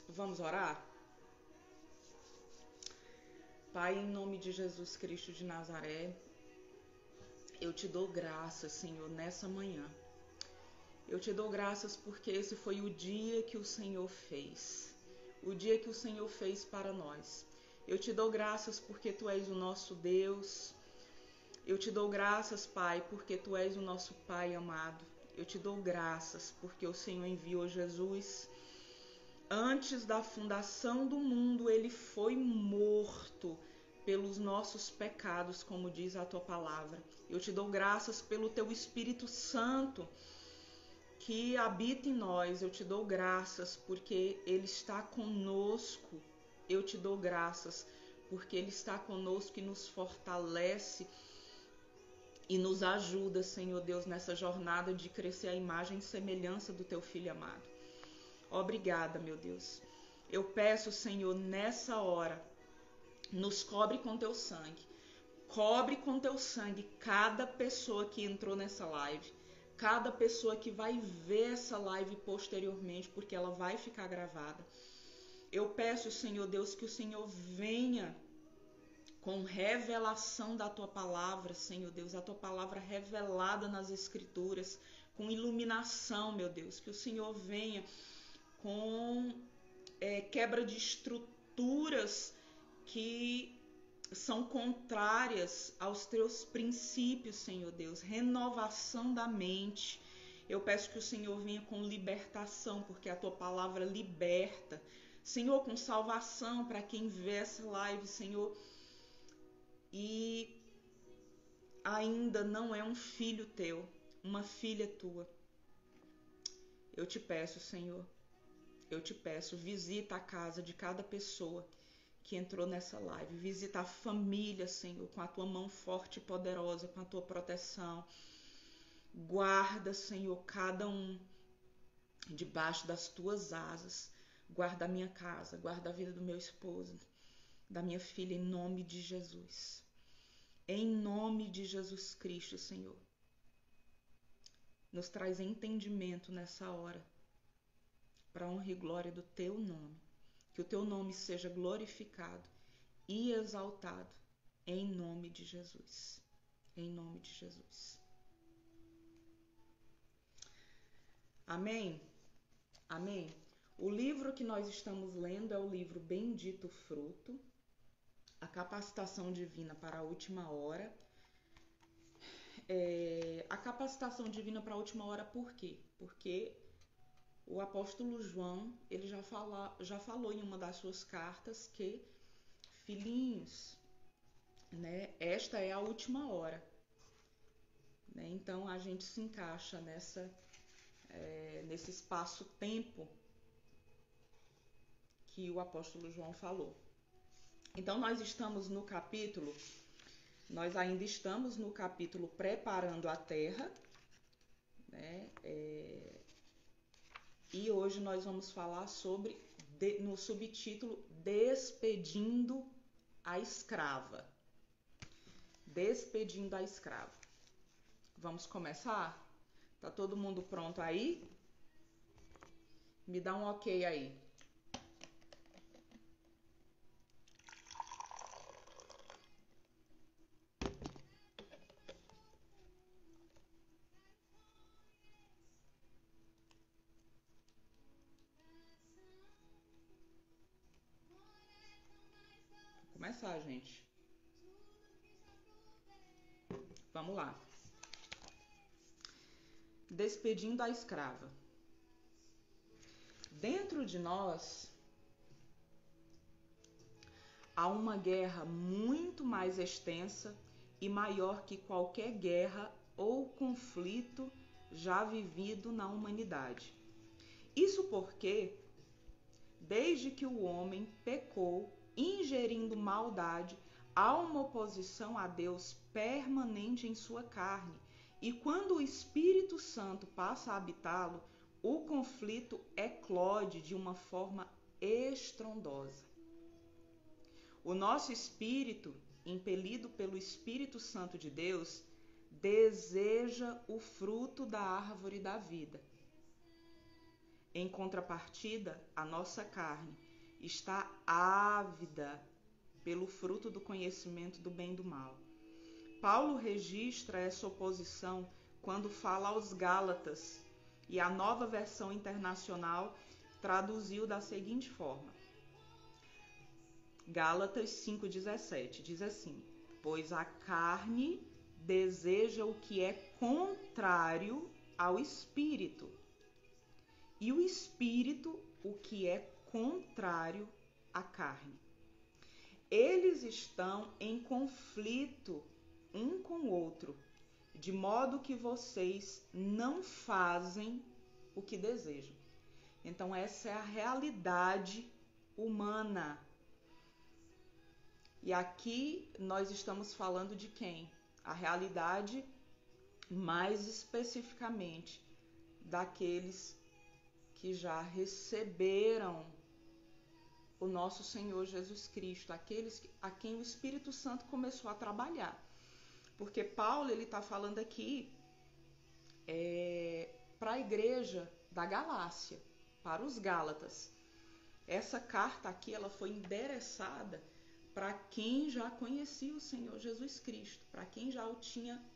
Vamos orar? Pai, em nome de Jesus Cristo de Nazaré, eu te dou graças, Senhor, nessa manhã. Eu te dou graças porque esse foi o dia que o Senhor fez. O dia que o Senhor fez para nós. Eu te dou graças porque Tu és o nosso Deus. Eu te dou graças, Pai, porque Tu és o nosso Pai amado. Eu te dou graças porque o Senhor enviou Jesus. Antes da fundação do mundo, Ele foi morto pelos nossos pecados, como diz a Tua palavra. Eu te dou graças pelo Teu Espírito Santo que habita em nós. Eu te dou graças porque Ele está conosco. Eu te dou graças porque Ele está conosco e nos fortalece e nos ajuda, Senhor Deus, nessa jornada de crescer a imagem e semelhança do Teu Filho amado. Obrigada, meu Deus. Eu peço, Senhor, nessa hora, nos cobre com Teu sangue. Cobre com Teu sangue cada pessoa que entrou nessa live. Cada pessoa que vai ver essa live posteriormente, porque ela vai ficar gravada. Eu peço, Senhor Deus, que o Senhor venha com revelação da Tua palavra, Senhor Deus, a Tua palavra revelada nas Escrituras, com iluminação, meu Deus, que o Senhor venha com quebra de estruturas que são contrárias aos Teus princípios, Senhor Deus, renovação da mente. Eu peço que o Senhor venha com libertação, porque a Tua palavra liberta. Senhor, com salvação para quem vê essa live, Senhor, e ainda não é um filho Teu, uma filha Tua. Eu te peço, Senhor, eu te peço, visita a casa de cada pessoa que entrou nessa live. Visita a família, Senhor, com a Tua mão forte e poderosa, com a Tua proteção. Guarda, Senhor, cada um debaixo das Tuas asas. Guarda a minha casa, guarda a vida do meu esposo, da minha filha, em nome de Jesus. Em nome de Jesus Cristo, Senhor. Nos traz entendimento nessa hora, para a honra e glória do Teu nome. Que o Teu nome seja glorificado e exaltado, em nome de Jesus. Em nome de Jesus. Amém? Amém? O livro que nós estamos lendo é o livro Bendito Fruto, a capacitação divina para a última hora. A capacitação divina para a última hora, por quê? Porque o apóstolo João, ele já falou em uma das suas cartas que, filhinhos, né, esta é a última hora. Né? Então a gente se encaixa nesse espaço-tempo que o apóstolo João falou. Então nós ainda estamos no capítulo Preparando a Terra, né? E hoje nós vamos falar no subtítulo Despedindo a Escrava. Despedindo a Escrava. Vamos começar? Tá todo mundo pronto aí? Me dá um ok aí. Vou começar, gente. Vamos lá. Despedindo a escrava. Dentro de nós há uma guerra muito mais extensa e maior que qualquer guerra ou conflito já vivido na humanidade. Isso porque, desde que o homem pecou, ingerindo maldade, há uma oposição a Deus permanente em sua carne. E quando o Espírito Santo passa a habitá-lo, o conflito eclode de uma forma estrondosa. O nosso espírito, impelido pelo Espírito Santo de Deus, deseja o fruto da árvore da vida. Em contrapartida, a nossa carne está ávida pelo fruto do conhecimento do bem e do mal. Paulo registra essa oposição quando fala aos Gálatas, e a Nova Versão Internacional traduziu da seguinte forma. Gálatas 5,17 diz assim: pois a carne deseja o que é contrário ao espírito, e o espírito o que é contrário à carne. Eles estão em conflito um com o outro, de modo que vocês não fazem o que desejam. Então essa é a realidade humana. E aqui nós estamos falando de quem? A realidade, mais especificamente, daqueles que já receberam o nosso Senhor Jesus Cristo, aqueles a quem o Espírito Santo começou a trabalhar. Porque Paulo ele está falando aqui para a igreja da Galácia, para os Gálatas. Essa carta aqui ela foi endereçada para quem já conhecia o Senhor Jesus Cristo, para quem já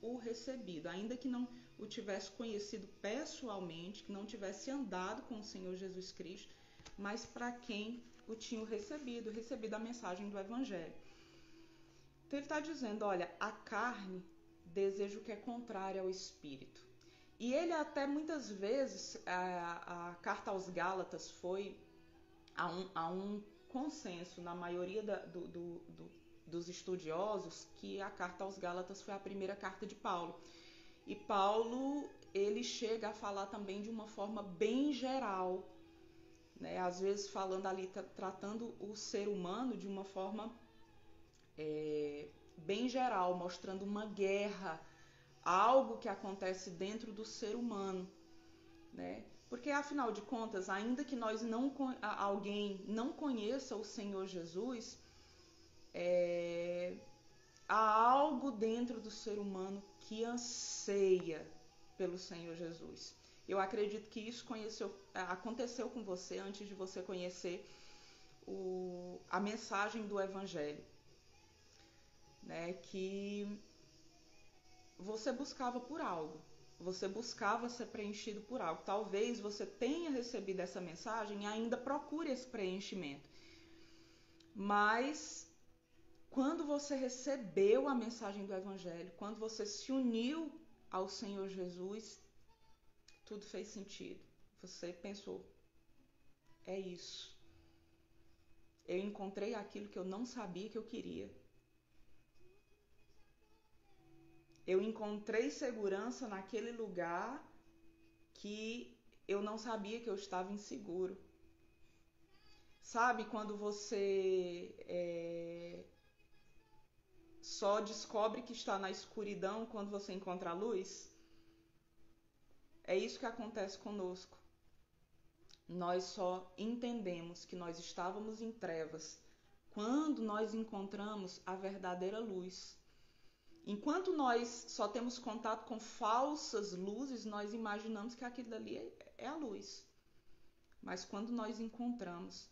o recebido, ainda que não o tivesse conhecido pessoalmente, que não tivesse andado com o Senhor Jesus Cristo, mas para quem o tinha recebido a mensagem do Evangelho. Então ele está dizendo, olha, a carne deseja o que é contrário ao Espírito. E ele até muitas vezes, a carta aos Gálatas foi a um consenso na maioria dos estudiosos que a carta aos Gálatas foi a primeira carta de Paulo. E Paulo, ele chega a falar também de uma forma bem geral, né? Às vezes falando ali, tratando o ser humano de uma forma bem geral, mostrando uma guerra, algo que acontece dentro do ser humano, né? Porque, afinal de contas, ainda que alguém não conheça o Senhor Jesus, há algo dentro do ser humano que anseia pelo Senhor Jesus. Eu acredito que isso aconteceu com você antes de você conhecer a mensagem do Evangelho, né? Que você buscava por algo. Você buscava ser preenchido por algo. Talvez você tenha recebido essa mensagem e ainda procure esse preenchimento. Mas quando você recebeu a mensagem do Evangelho, quando você se uniu ao Senhor Jesus, tudo fez sentido. Você pensou, é isso. Eu encontrei aquilo que eu não sabia que eu queria. Eu encontrei segurança naquele lugar que eu não sabia que eu estava inseguro. Sabe quando você só descobre que está na escuridão quando você encontra a luz? É isso que acontece conosco. Nós só entendemos que nós estávamos em trevas quando nós encontramos a verdadeira luz. Enquanto nós só temos contato com falsas luzes, nós imaginamos que aquilo dali é a luz. Mas quando nós encontramos,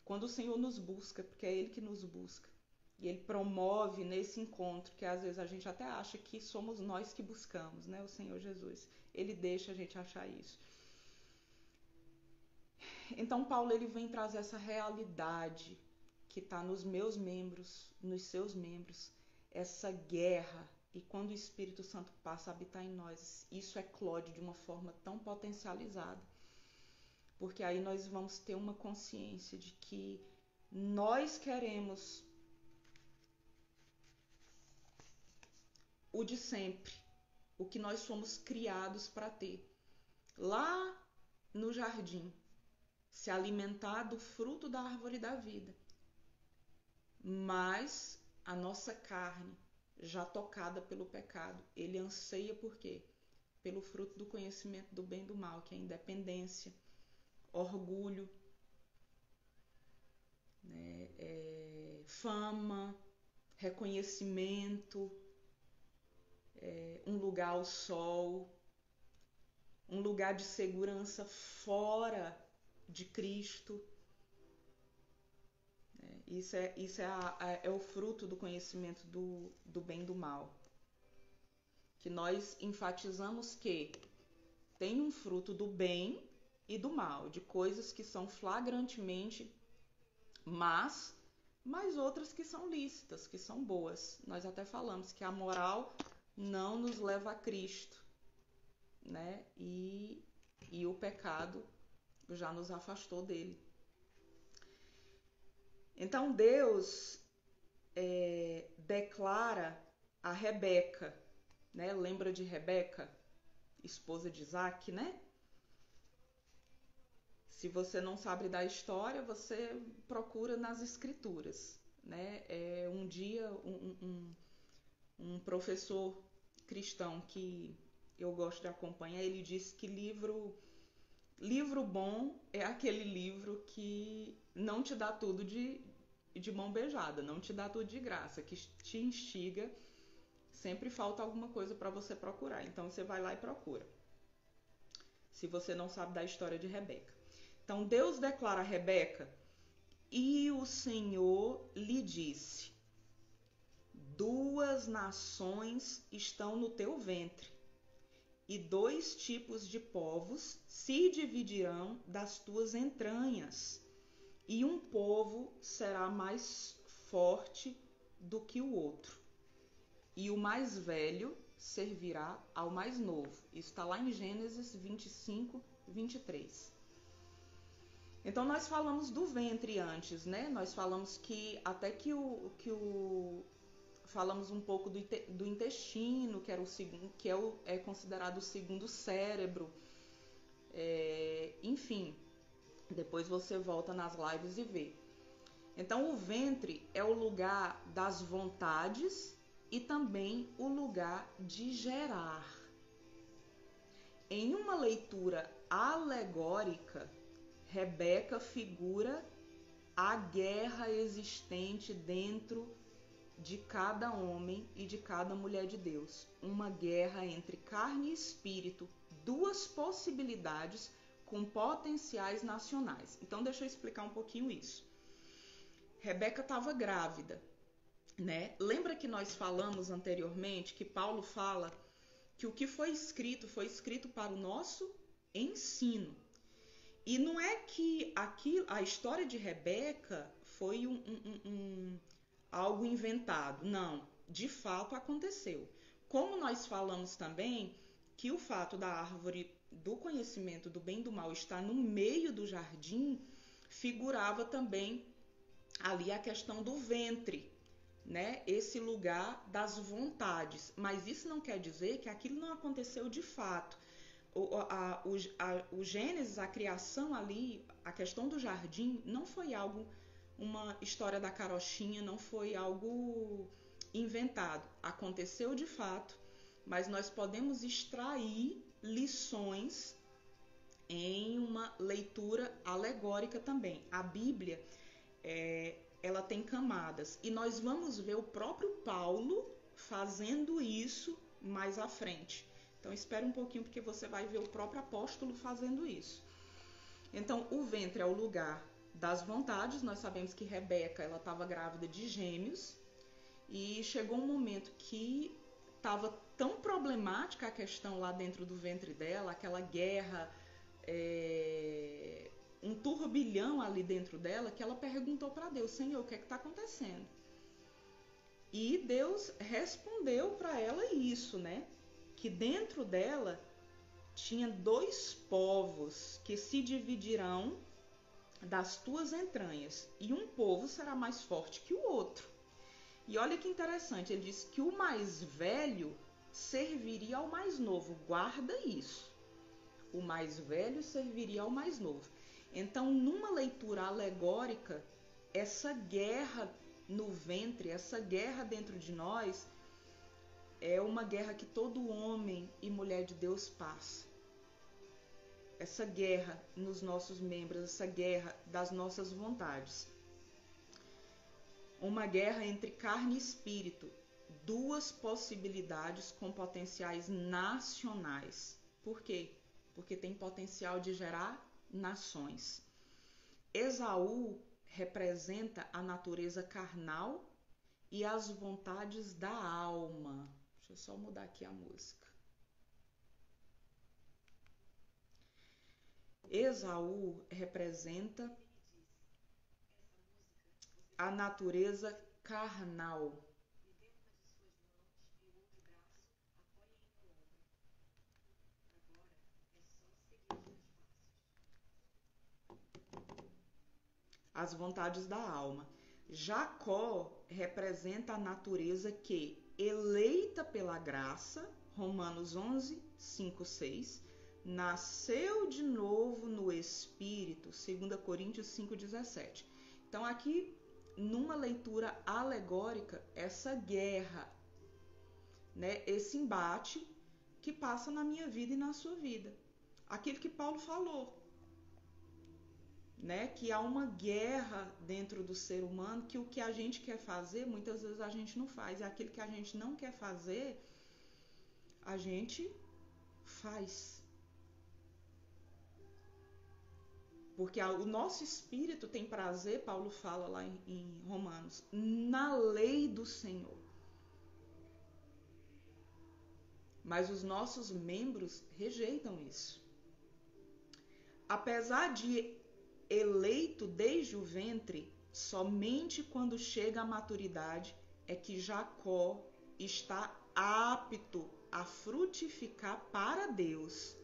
quando o Senhor nos busca, porque é Ele que nos busca, e Ele promove nesse encontro, que às vezes a gente até acha que somos nós que buscamos, né? O Senhor Jesus, Ele deixa a gente achar isso. Então Paulo ele vem trazer essa realidade que está nos meus membros, nos seus membros, essa guerra. E quando o Espírito Santo passa a habitar em nós, isso eclode de uma forma tão potencializada. Porque aí nós vamos ter uma consciência de que nós queremos o de sempre, o que nós fomos criados para ter. Lá no jardim, se alimentar do fruto da árvore da vida. Mas a nossa carne, já tocada pelo pecado, ele anseia por quê? Pelo fruto do conhecimento do bem e do mal, que é a independência, orgulho, né? Fama, reconhecimento, um lugar ao sol. um lugar de segurança fora de Cristo. Isso é o fruto do conhecimento do bem e do mal. Que nós enfatizamos que tem um fruto do bem e do mal, de coisas que são flagrantemente más, mas outras que são lícitas, que são boas. Nós até falamos que a moral não nos leva a Cristo, né? E o pecado já nos afastou dele. Então Deus declara a Rebeca, né? Lembra de Rebeca, esposa de Isaac, né? Se você não sabe da história, você procura nas escrituras, né? Um dia um professor cristão que eu gosto de acompanhar, ele disse que livro bom é aquele livro que não te dá tudo de mão beijada, não te dá tudo de graça, que te instiga, sempre falta alguma coisa para você procurar. Então você vai lá e procura. Se você não sabe da história de Rebeca. Então Deus declara a Rebeca: e o Senhor lhe disse: 2 nações estão no teu ventre, e 2 tipos de povos se dividirão das tuas entranhas, e um povo será mais forte do que o outro, e o mais velho servirá ao mais novo. Isso está lá em Gênesis 25, 23. Então nós falamos do ventre antes, né? Nós falamos que até que falamos um pouco do intestino, que era o segundo, que é considerado o segundo cérebro. Enfim, depois você volta nas lives e vê. Então o ventre é o lugar das vontades e também o lugar de gerar. Em uma leitura alegórica, Rebeca figura a guerra existente dentro de cada homem e de cada mulher de Deus. Uma guerra entre carne e espírito, 2 possibilidades com potenciais nacionais. Então deixa eu explicar um pouquinho isso. Rebeca estava grávida, né? Lembra que nós falamos anteriormente que Paulo fala que o que foi escrito para o nosso ensino. E não é que a história de Rebeca foi algo inventado. Não, de fato aconteceu. Como nós falamos também que o fato da árvore do conhecimento do bem e do mal estar no meio do jardim, figurava também ali a questão do ventre, né? Esse lugar das vontades. Mas isso não quer dizer que aquilo não aconteceu de fato. O Gênesis, a criação ali, a questão do jardim, não foi algo, uma história da carochinha, não foi algo inventado. Aconteceu de fato, mas nós podemos extrair lições em uma leitura alegórica também. A Bíblia, ela tem camadas, e nós vamos ver o próprio Paulo fazendo isso mais à frente. Então espere um pouquinho, porque você vai ver o próprio apóstolo fazendo isso. Então o ventre é o lugar das vontades. Nós sabemos que Rebeca, ela estava grávida de gêmeos, e chegou um momento que estava tão problemática a questão lá dentro do ventre dela, aquela guerra, um turbilhão ali dentro dela, que ela perguntou para Deus: Senhor, o que é que está acontecendo? E Deus respondeu para ela isso, né? Que dentro dela tinha 2 povos que se dividirão das tuas entranhas, e um povo será mais forte que o outro. E olha que interessante, ele diz que o mais velho serviria ao mais novo. Guarda isso. O mais velho serviria ao mais novo. Então, numa leitura alegórica, essa guerra no ventre, essa guerra dentro de nós, é uma guerra que todo homem e mulher de Deus passa. Essa guerra nos nossos membros, essa guerra das nossas vontades. Uma guerra entre carne e espírito. 2 possibilidades com potenciais nacionais. Por quê? porque tem potencial de gerar nações. Esaú representa a natureza carnal e as vontades da alma. Deixa eu só mudar aqui a música. Esaú representa a natureza carnal. As vontades da alma. Jacó representa a natureza que, eleita pela graça, Romanos 11, 5, 6, nasceu de novo no Espírito, 2 Coríntios 5, 17. Então aqui, numa leitura alegórica, essa guerra, né, esse embate que passa na minha vida e na sua vida. Aquilo que Paulo falou, né, que há uma guerra dentro do ser humano, que o que a gente quer fazer, muitas vezes a gente não faz. E aquilo que a gente não quer fazer, a gente faz. Porque o nosso espírito tem prazer, Paulo fala lá em Romanos, na lei do Senhor. Mas os nossos membros rejeitam isso. Apesar de eleito desde o ventre, somente quando chega à maturidade é que Jacó está apto a frutificar para Deus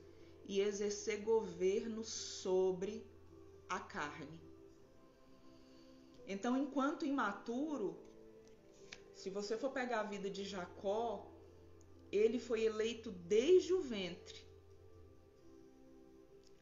e exercer governo sobre a carne. Então, enquanto imaturo, se você for pegar a vida de Jacó, ele foi eleito desde o ventre.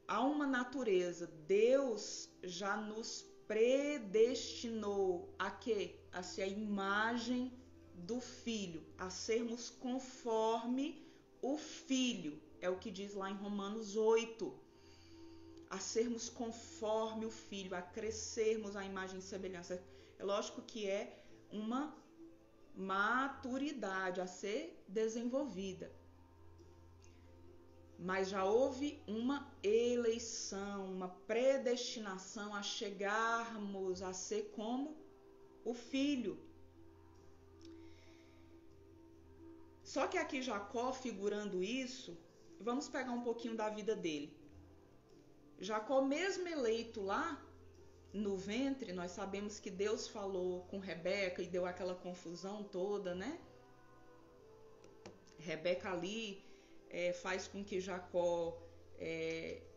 Há uma natureza, Deus já nos predestinou a quê? A ser a imagem do Filho, a sermos conforme o Filho, é o que diz lá em Romanos 8, a sermos conforme o Filho, a crescermos à imagem e semelhança. É lógico que é uma maturidade a ser desenvolvida. Mas já houve uma eleição, uma predestinação a chegarmos a ser como o Filho. Só que aqui Jacó, figurando isso, vamos pegar um pouquinho da vida dele. Jacó, mesmo eleito lá no ventre, nós sabemos que Deus falou com Rebeca e deu aquela confusão toda, né? Rebeca ali faz com que Jacó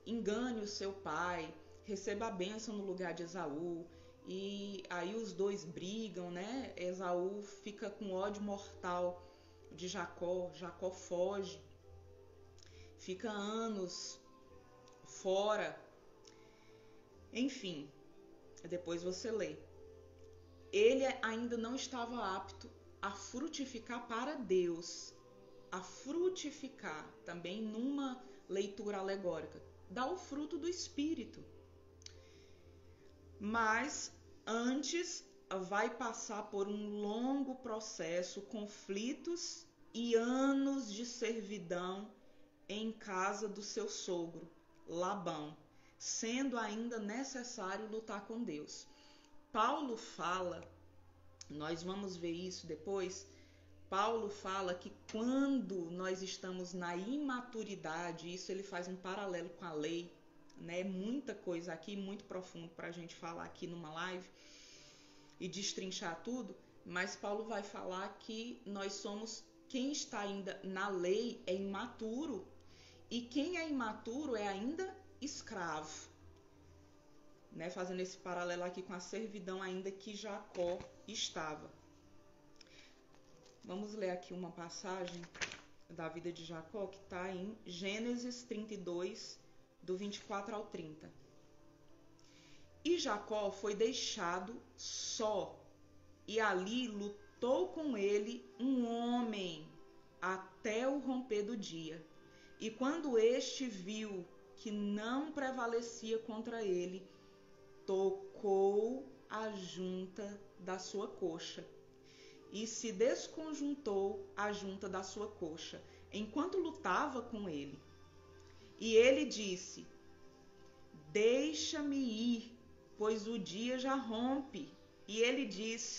engane o seu pai, receba a bênção no lugar de Esaú, e aí os dois brigam, né? Esaú fica com ódio mortal de Jacó, Jacó foge, fica anos fora, enfim, depois você lê. Ele ainda não estava apto a frutificar para Deus, a frutificar, também numa leitura alegórica, dá o fruto do Espírito. Mas antes vai passar por um longo processo, conflitos e anos de servidão em casa do seu sogro, Labão, sendo ainda necessário lutar com Deus. Paulo fala, nós vamos ver isso depois, Paulo fala que quando nós estamos na imaturidade, isso ele faz um paralelo com a lei, né? Muita coisa aqui, muito profundo para a gente falar aqui numa live e destrinchar tudo, mas Paulo vai falar que nós somos, quem está ainda na lei é imaturo, e quem é imaturo é ainda escravo, né? Fazendo esse paralelo aqui com a servidão ainda que Jacó estava. Vamos ler aqui uma passagem da vida de Jacó que está em Gênesis 32, do 24 ao 30. E Jacó foi deixado só, e ali lutou com ele um homem até o romper do dia. E quando este viu que não prevalecia contra ele, tocou a junta da sua coxa e se desconjuntou a junta da sua coxa, enquanto lutava com ele. E ele disse: deixa-me ir, pois o dia já rompe. E ele disse: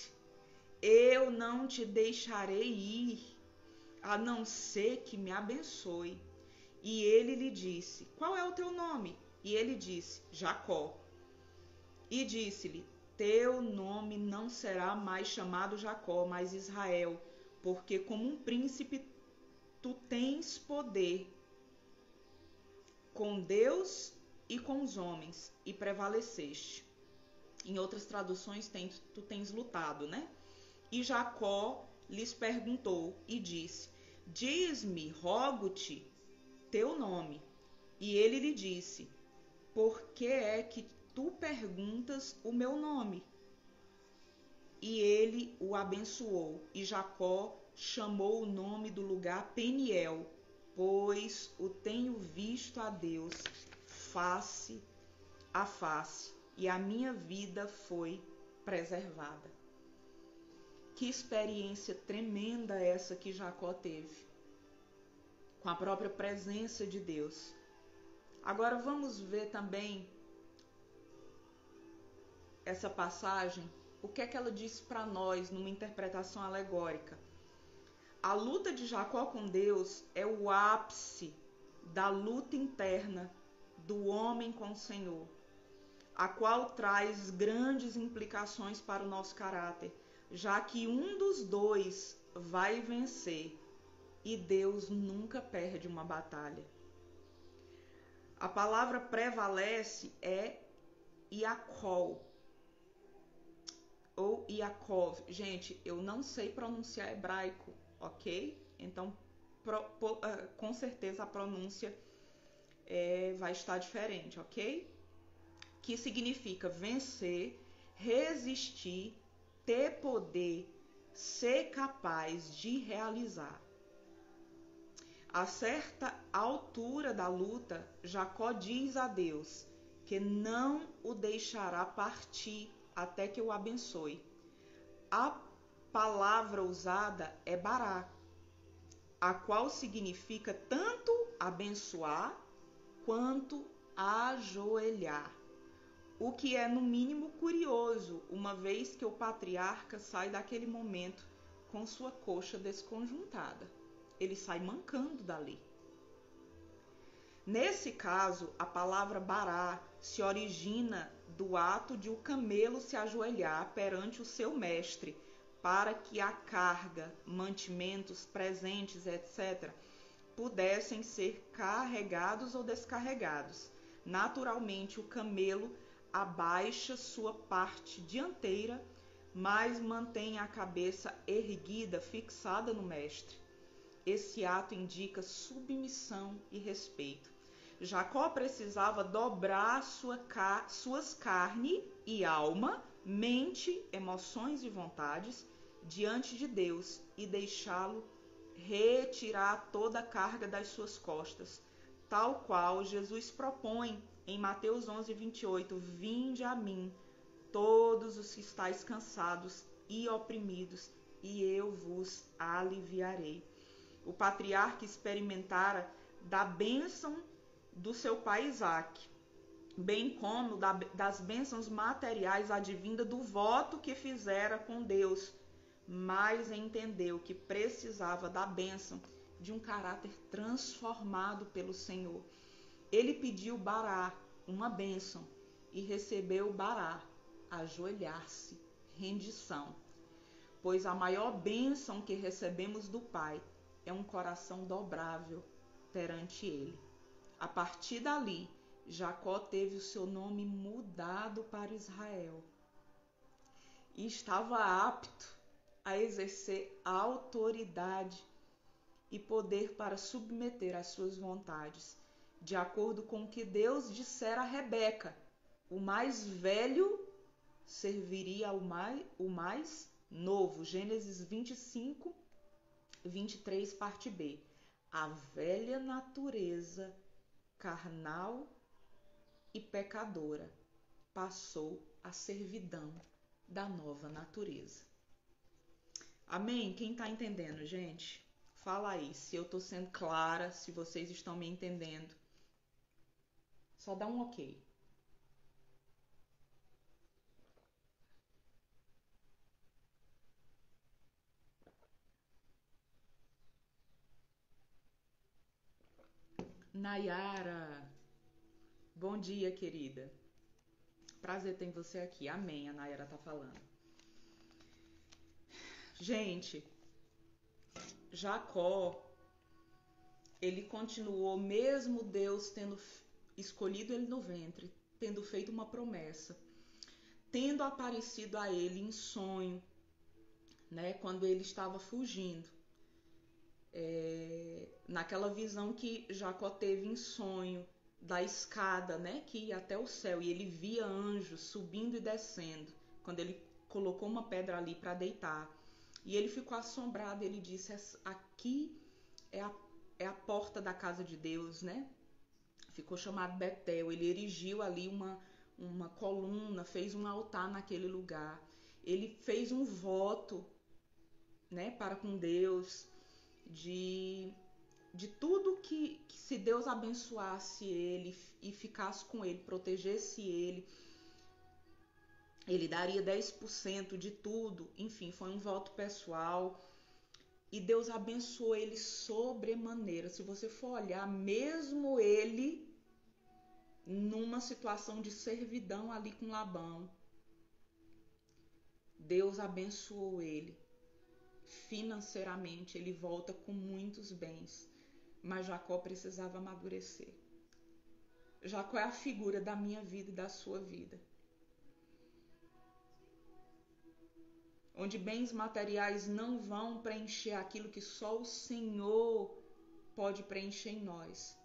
eu não te deixarei ir, a não ser que me abençoe. E ele lhe disse: qual é o teu nome? E ele disse: Jacó. E disse-lhe: teu nome não será mais chamado Jacó, mas Israel, porque como um príncipe tu tens poder com Deus e com os homens, e prevaleceste. Em outras traduções tu tens lutado, né? E Jacó lhes perguntou e disse: diz-me, rogo-te, teu nome. E ele lhe disse: por que é que tu perguntas o meu nome? E ele o abençoou, e Jacó chamou o nome do lugar Peniel, pois o tenho visto a Deus face a face, e a minha vida foi preservada. Que experiência tremenda essa que Jacó teve, com a própria presença de Deus. Agora vamos ver também essa passagem, o que é que ela diz para nós numa interpretação alegórica. A luta de Jacó com Deus é o ápice da luta interna do homem com o Senhor, a qual traz grandes implicações para o nosso caráter, já que um dos dois vai vencer e Deus nunca perde uma batalha. A palavra prevalece é Iacol ou Iacov. Gente, eu não sei pronunciar hebraico, ok? Então, com certeza a pronúncia vai estar diferente, ok? Que significa vencer, resistir, ter poder, ser capaz de realizar. A certa altura da luta, Jacó diz a Deus que não o deixará partir até que o abençoe. A palavra usada é bará, a qual significa tanto abençoar quanto ajoelhar. O que é no mínimo curioso, uma vez que o patriarca sai daquele momento com sua coxa desconjuntada. Ele sai mancando dali. Nesse caso, a palavra bará se origina do ato de o camelo se ajoelhar perante o seu mestre, para que a carga, mantimentos, presentes, etc., pudessem ser carregados ou descarregados. Naturalmente, o camelo abaixa sua parte dianteira, mas mantém a cabeça erguida, fixada no mestre. Esse ato indica submissão e respeito. Jacó precisava dobrar suas carne e alma, mente, emoções e vontades diante de Deus e deixá-lo retirar toda a carga das suas costas, tal qual Jesus propõe em Mateus 11:28, vinde a mim, todos os que estáis cansados e oprimidos, e eu vos aliviarei. O patriarca experimentara da bênção do seu pai Isaque, bem como das bênçãos materiais advinda do voto que fizera com Deus, mas entendeu que precisava da bênção de um caráter transformado pelo Senhor. Ele pediu bará, uma bênção, e recebeu bará, ajoelhar-se, rendição. Pois a maior bênção que recebemos do Pai é um coração dobrável perante Ele. A partir dali, Jacó teve o seu nome mudado para Israel e estava apto a exercer autoridade e poder para submeter às suas vontades, de acordo com o que Deus dissera a Rebeca: o mais velho serviria ao mais novo. Gênesis 25, 23, parte B. A velha natureza carnal e pecadora passou à servidão da nova natureza. Amém? Quem está entendendo, gente? Fala aí se eu estou sendo clara, se vocês estão me entendendo. Só dá um ok. Nayara, bom dia, querida. Prazer ter você aqui. Amém, a Nayara tá falando. Gente, Jacó, ele continuou, mesmo Deus tendo escolhido ele no ventre, tendo feito uma promessa, tendo aparecido a ele em sonho, né, quando ele estava fugindo. Naquela visão que Jacó teve em sonho da escada, né, que ia até o céu, e ele via anjos subindo e descendo, quando ele colocou uma pedra ali para deitar. E ele ficou assombrado, ele disse, aqui é a porta da casa de Deus, né? Ficou chamado Betel. Ele erigiu ali uma coluna, fez um altar naquele lugar. Ele fez um voto, né, para com Deus, de tudo que se Deus abençoasse ele e ficasse com ele, protegesse ele daria 10% de tudo. Enfim, foi um voto pessoal. E Deus abençoou ele sobremaneira. Se você for olhar, mesmo ele numa situação de servidão ali com Labão, Deus abençoou ele financeiramente. Ele volta com muitos bens. Mas Jacó precisava amadurecer. Jacó é a figura da minha vida e da sua vida. Onde bens materiais não vão preencher aquilo que só o Senhor pode preencher em nós.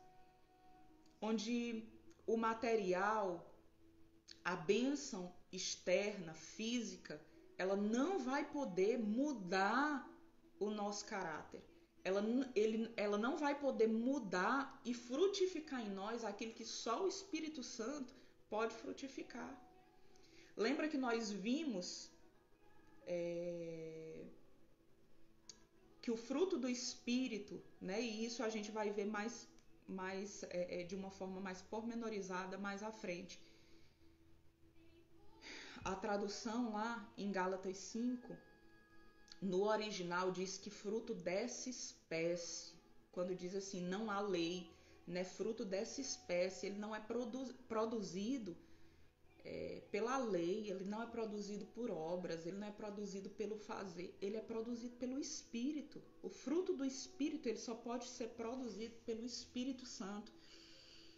Onde o material, a bênção externa, física, ela não vai poder mudar o nosso caráter. Ela não vai poder mudar e frutificar em nós aquilo que só o Espírito Santo pode frutificar. Lembra que nós vimos que o fruto do Espírito, né, e isso a gente vai ver mais de uma forma mais pormenorizada mais à frente. A tradução lá em Gálatas 5, no original diz que fruto dessa espécie, quando diz assim, não há lei, né, fruto dessa espécie, ele não é produzido pela lei, ele não é produzido por obras, ele não é produzido pelo fazer, ele é produzido pelo Espírito. O fruto do Espírito, ele só pode ser produzido pelo Espírito Santo.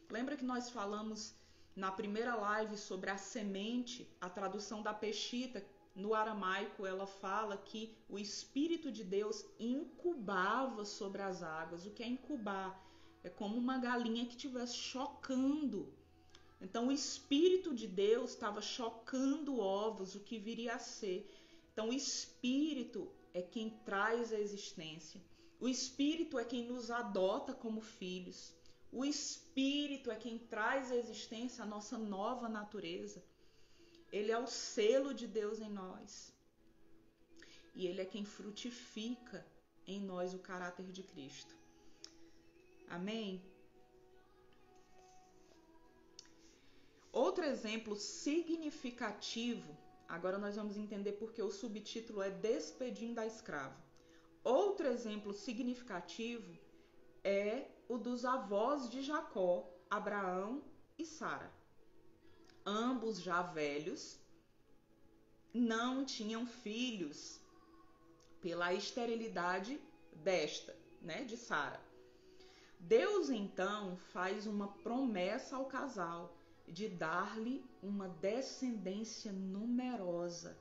Lembra que nós falamos na primeira live sobre a semente, a tradução da Peshita, no aramaico ela fala que o Espírito de Deus incubava sobre as águas. O que é incubar? É como uma galinha que estivesse chocando. Então o Espírito de Deus estava chocando ovos, o que viria a ser. Então o Espírito é quem traz a existência. O Espírito é quem nos adota como filhos. O Espírito é quem traz à existência a nossa nova natureza. Ele é o selo de Deus em nós. E ele é quem frutifica em nós o caráter de Cristo. Amém? Outro exemplo significativo, agora nós vamos entender porque o subtítulo é Despedindo a Escrava. Outro exemplo significativo é o dos avós de Jacó, Abraão e Sara. Ambos já velhos, não tinham filhos pela esterilidade de Sara. Deus então faz uma promessa ao casal de dar-lhe uma descendência numerosa,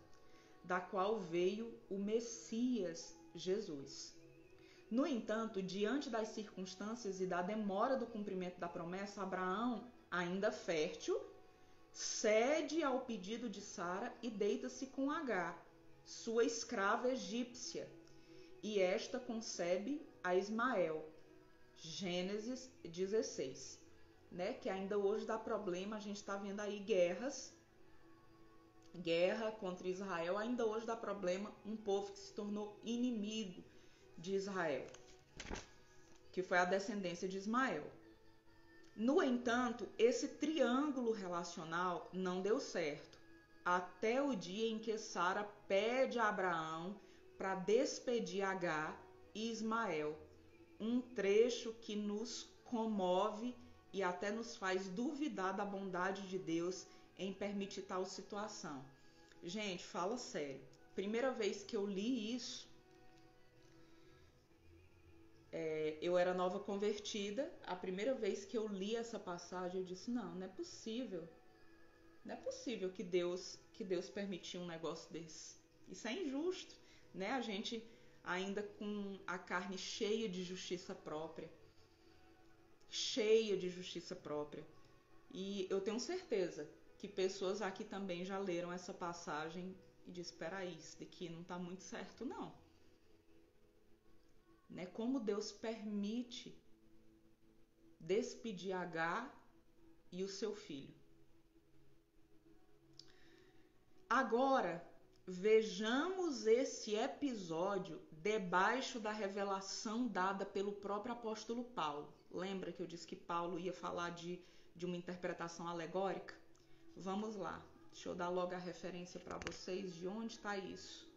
da qual veio o Messias, Jesus. No entanto, diante das circunstâncias e da demora do cumprimento da promessa, Abraão, ainda fértil, cede ao pedido de Sara e deita-se com Agar, sua escrava egípcia, e esta concebe a Ismael. Gênesis 16. Né? Que ainda hoje dá problema, a gente está vendo aí guerra contra Israel, ainda hoje dá problema, um povo que se tornou inimigo de Israel, que foi a descendência de Ismael. No entanto, esse triângulo relacional não deu certo, até o dia em que Sara pede a Abraão para despedir Agar e Ismael, um trecho que nos comove e até nos faz duvidar da bondade de Deus em permitir tal situação. Gente, fala sério. Primeira vez que eu li isso, eu era nova convertida. A primeira vez que eu li essa passagem, eu disse, não é possível. Não é possível que Deus permitiu um negócio desse. Isso é injusto, né? A gente ainda com a carne cheia de justiça própria. Cheia de justiça própria. E eu tenho certeza que pessoas aqui também já leram essa passagem e dizem, espera aí, isso daqui não está muito certo, não. Né? Como Deus permite despedir Agar e o seu filho. Agora, vejamos esse episódio debaixo da revelação dada pelo próprio apóstolo Paulo. Lembra que eu disse que Paulo ia falar de uma interpretação alegórica? Vamos lá. Deixa eu dar logo a referência para vocês de onde está isso.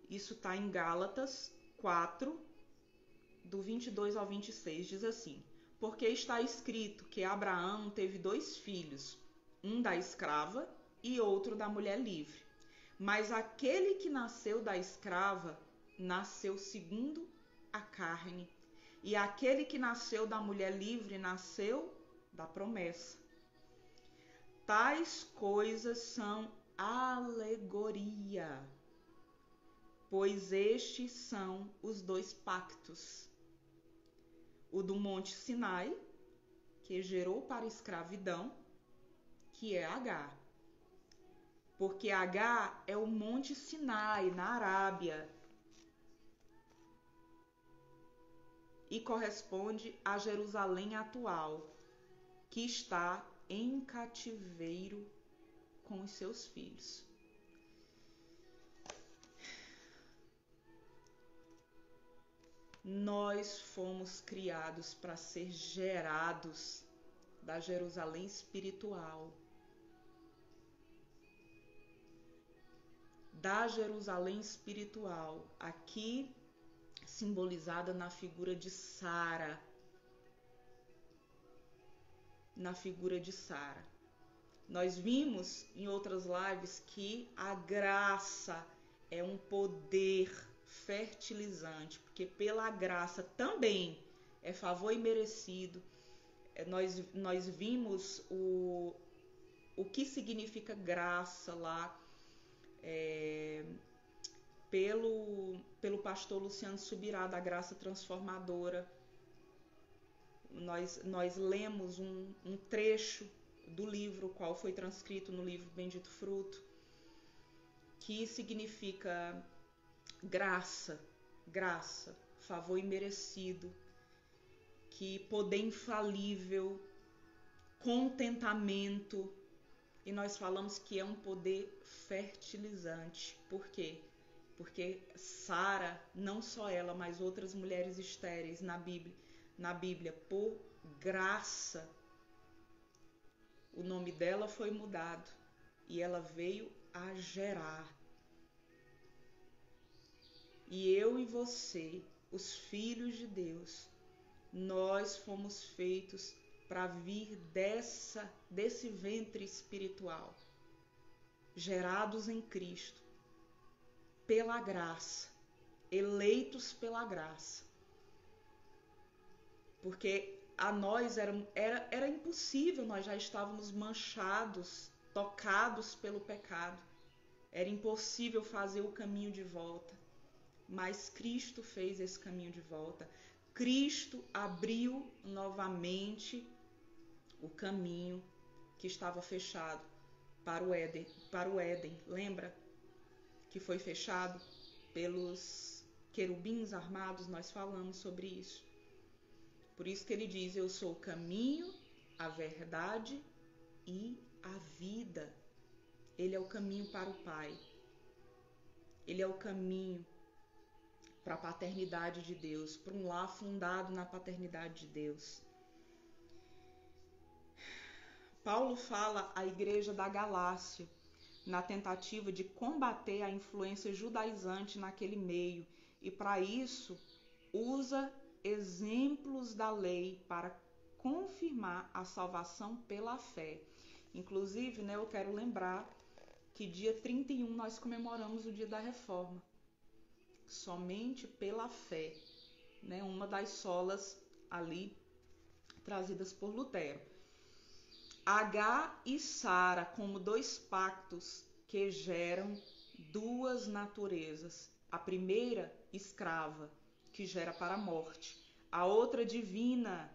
Isso está em Gálatas 4, do 22 ao 26. Diz assim: porque está escrito que Abraão teve 2 filhos, um da escrava e outro da mulher livre. Mas aquele que nasceu da escrava nasceu segundo a carne, e aquele que nasceu da mulher livre nasceu da promessa. Tais coisas são alegoria, pois estes são os 2 pactos. O do Monte Sinai, que gerou para a escravidão, que é Agar. Porque Agar é o Monte Sinai, na Arábia, e corresponde a Jerusalém atual, que está em cativeiro com os seus filhos. Nós fomos criados para ser gerados da Jerusalém espiritual. Da Jerusalém espiritual, aqui simbolizada na figura de Sara. Na figura de Sara. Nós vimos em outras lives que a graça é um poder fertilizante, porque pela graça também é favor imerecido. Nós vimos o que significa graça lá, pelo pastor Luciano Subirá, da Graça Transformadora. Nós lemos um trecho do livro, qual foi transcrito no livro Bendito Fruto, que significa graça, favor imerecido, que poder infalível, contentamento. E nós falamos que é um poder fertilizante. Por quê? Porque Sara, não só ela, mas outras mulheres estéreis na Bíblia, por graça, o nome dela foi mudado e ela veio a gerar. E eu e você, os filhos de Deus, nós fomos feitos para vir desse ventre espiritual, gerados em Cristo, pela graça, eleitos pela graça. Porque a nós era impossível, nós já estávamos manchados, tocados pelo pecado. Era impossível fazer o caminho de volta. Mas Cristo fez esse caminho de volta. Cristo abriu novamente o caminho que estava fechado para o Éden. Lembra que foi fechado pelos querubins armados? Nós falamos sobre isso. Por isso que ele diz, eu sou o caminho, a verdade e a vida. Ele é o caminho para o Pai. Ele é o caminho para a paternidade de Deus, para um lar fundado na paternidade de Deus. Paulo fala à igreja da Galácia na tentativa de combater a influência judaizante naquele meio, e para isso usa exemplos da lei para confirmar a salvação pela fé. Inclusive, eu quero lembrar que dia 31 nós comemoramos o dia da Reforma, somente pela fé, uma das solas ali trazidas por Lutero. Agar e Sara como dois pactos que geram duas naturezas. A primeira, escrava, que gera para a morte. A outra, divina,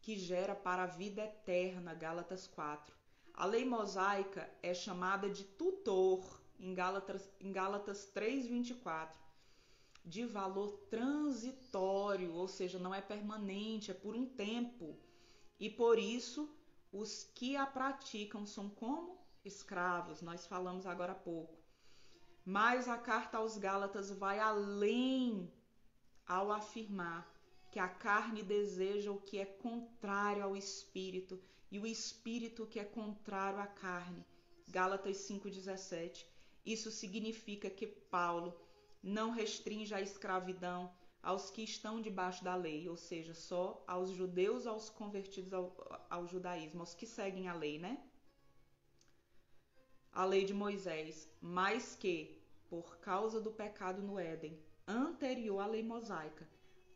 que gera para a vida eterna, Gálatas 4. A lei mosaica é chamada de tutor, em Gálatas 3:24, de valor transitório, ou seja, não é permanente, é por um tempo. E por isso, os que a praticam são como escravos, nós falamos agora há pouco. Mas a carta aos Gálatas vai além ao afirmar que a carne deseja o que é contrário ao espírito e o espírito que é contrário à carne. Gálatas 5:17. Isso significa que Paulo não restringe a escravidão aos que estão debaixo da lei, ou seja, só aos judeus, aos convertidos ao judaísmo, aos que seguem a lei, A lei de Moisés, mas que, por causa do pecado no Éden, anterior à lei mosaica,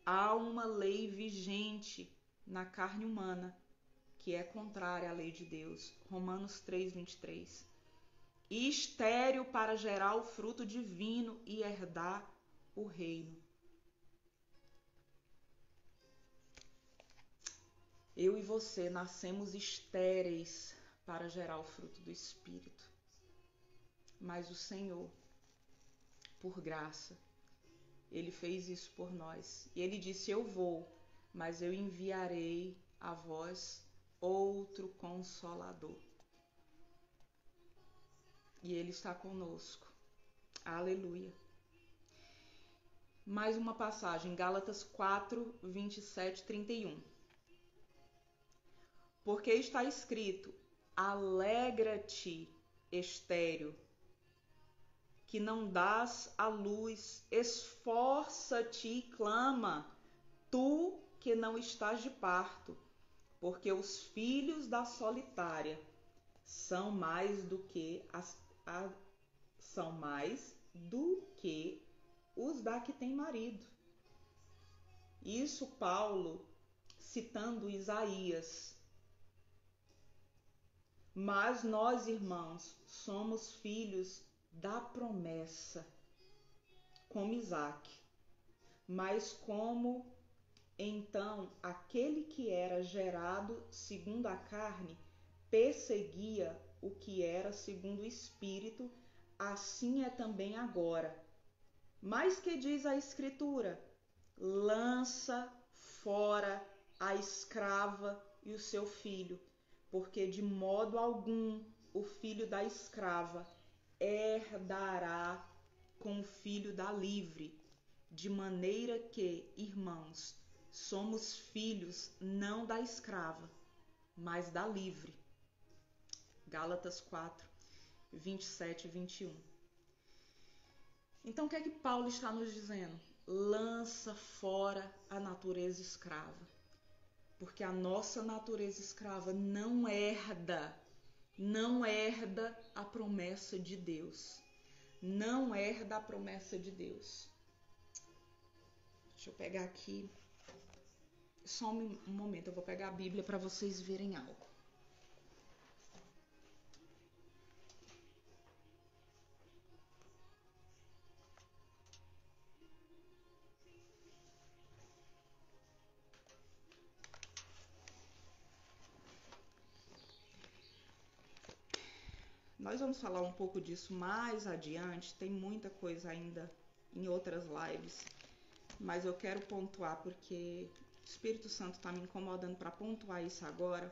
há uma lei vigente na carne humana, que é contrária à lei de Deus. Romanos 3:23. E estéril para gerar o fruto divino e herdar o reino. Eu e você nascemos estéreis para gerar o fruto do Espírito. Mas o Senhor, por graça, Ele fez isso por nós. E Ele disse, eu vou, mas eu enviarei a vós outro Consolador. E Ele está conosco. Aleluia. Mais uma passagem, Gálatas 4:27-31. Porque está escrito, alegra-te, estéril, que não dás à luz, esforça-te e clama, tu que não estás de parto, porque os filhos da solitária são mais do que os da que tem marido. Isso Paulo citando Isaías. Mas nós, irmãos, somos filhos da promessa, como Isaque. Mas como então aquele que era gerado segundo a carne perseguia o que era segundo o Espírito, assim é também agora. Mas que diz a Escritura? Lança fora a escrava e o seu filho, porque de modo algum o filho da escrava herdará com o filho da livre, de maneira que, irmãos, somos filhos não da escrava, mas da livre. Gálatas 4:27-21. Então o que é que Paulo está nos dizendo? Lança fora a natureza escrava. Porque a nossa natureza escrava não herda a promessa de Deus. Não herda a promessa de Deus. Deixa eu pegar aqui. Só um momento, eu vou pegar a Bíblia para vocês verem algo. Nós vamos falar um pouco disso mais adiante, tem muita coisa ainda em outras lives, mas eu quero pontuar porque o Espírito Santo está me incomodando para pontuar isso agora,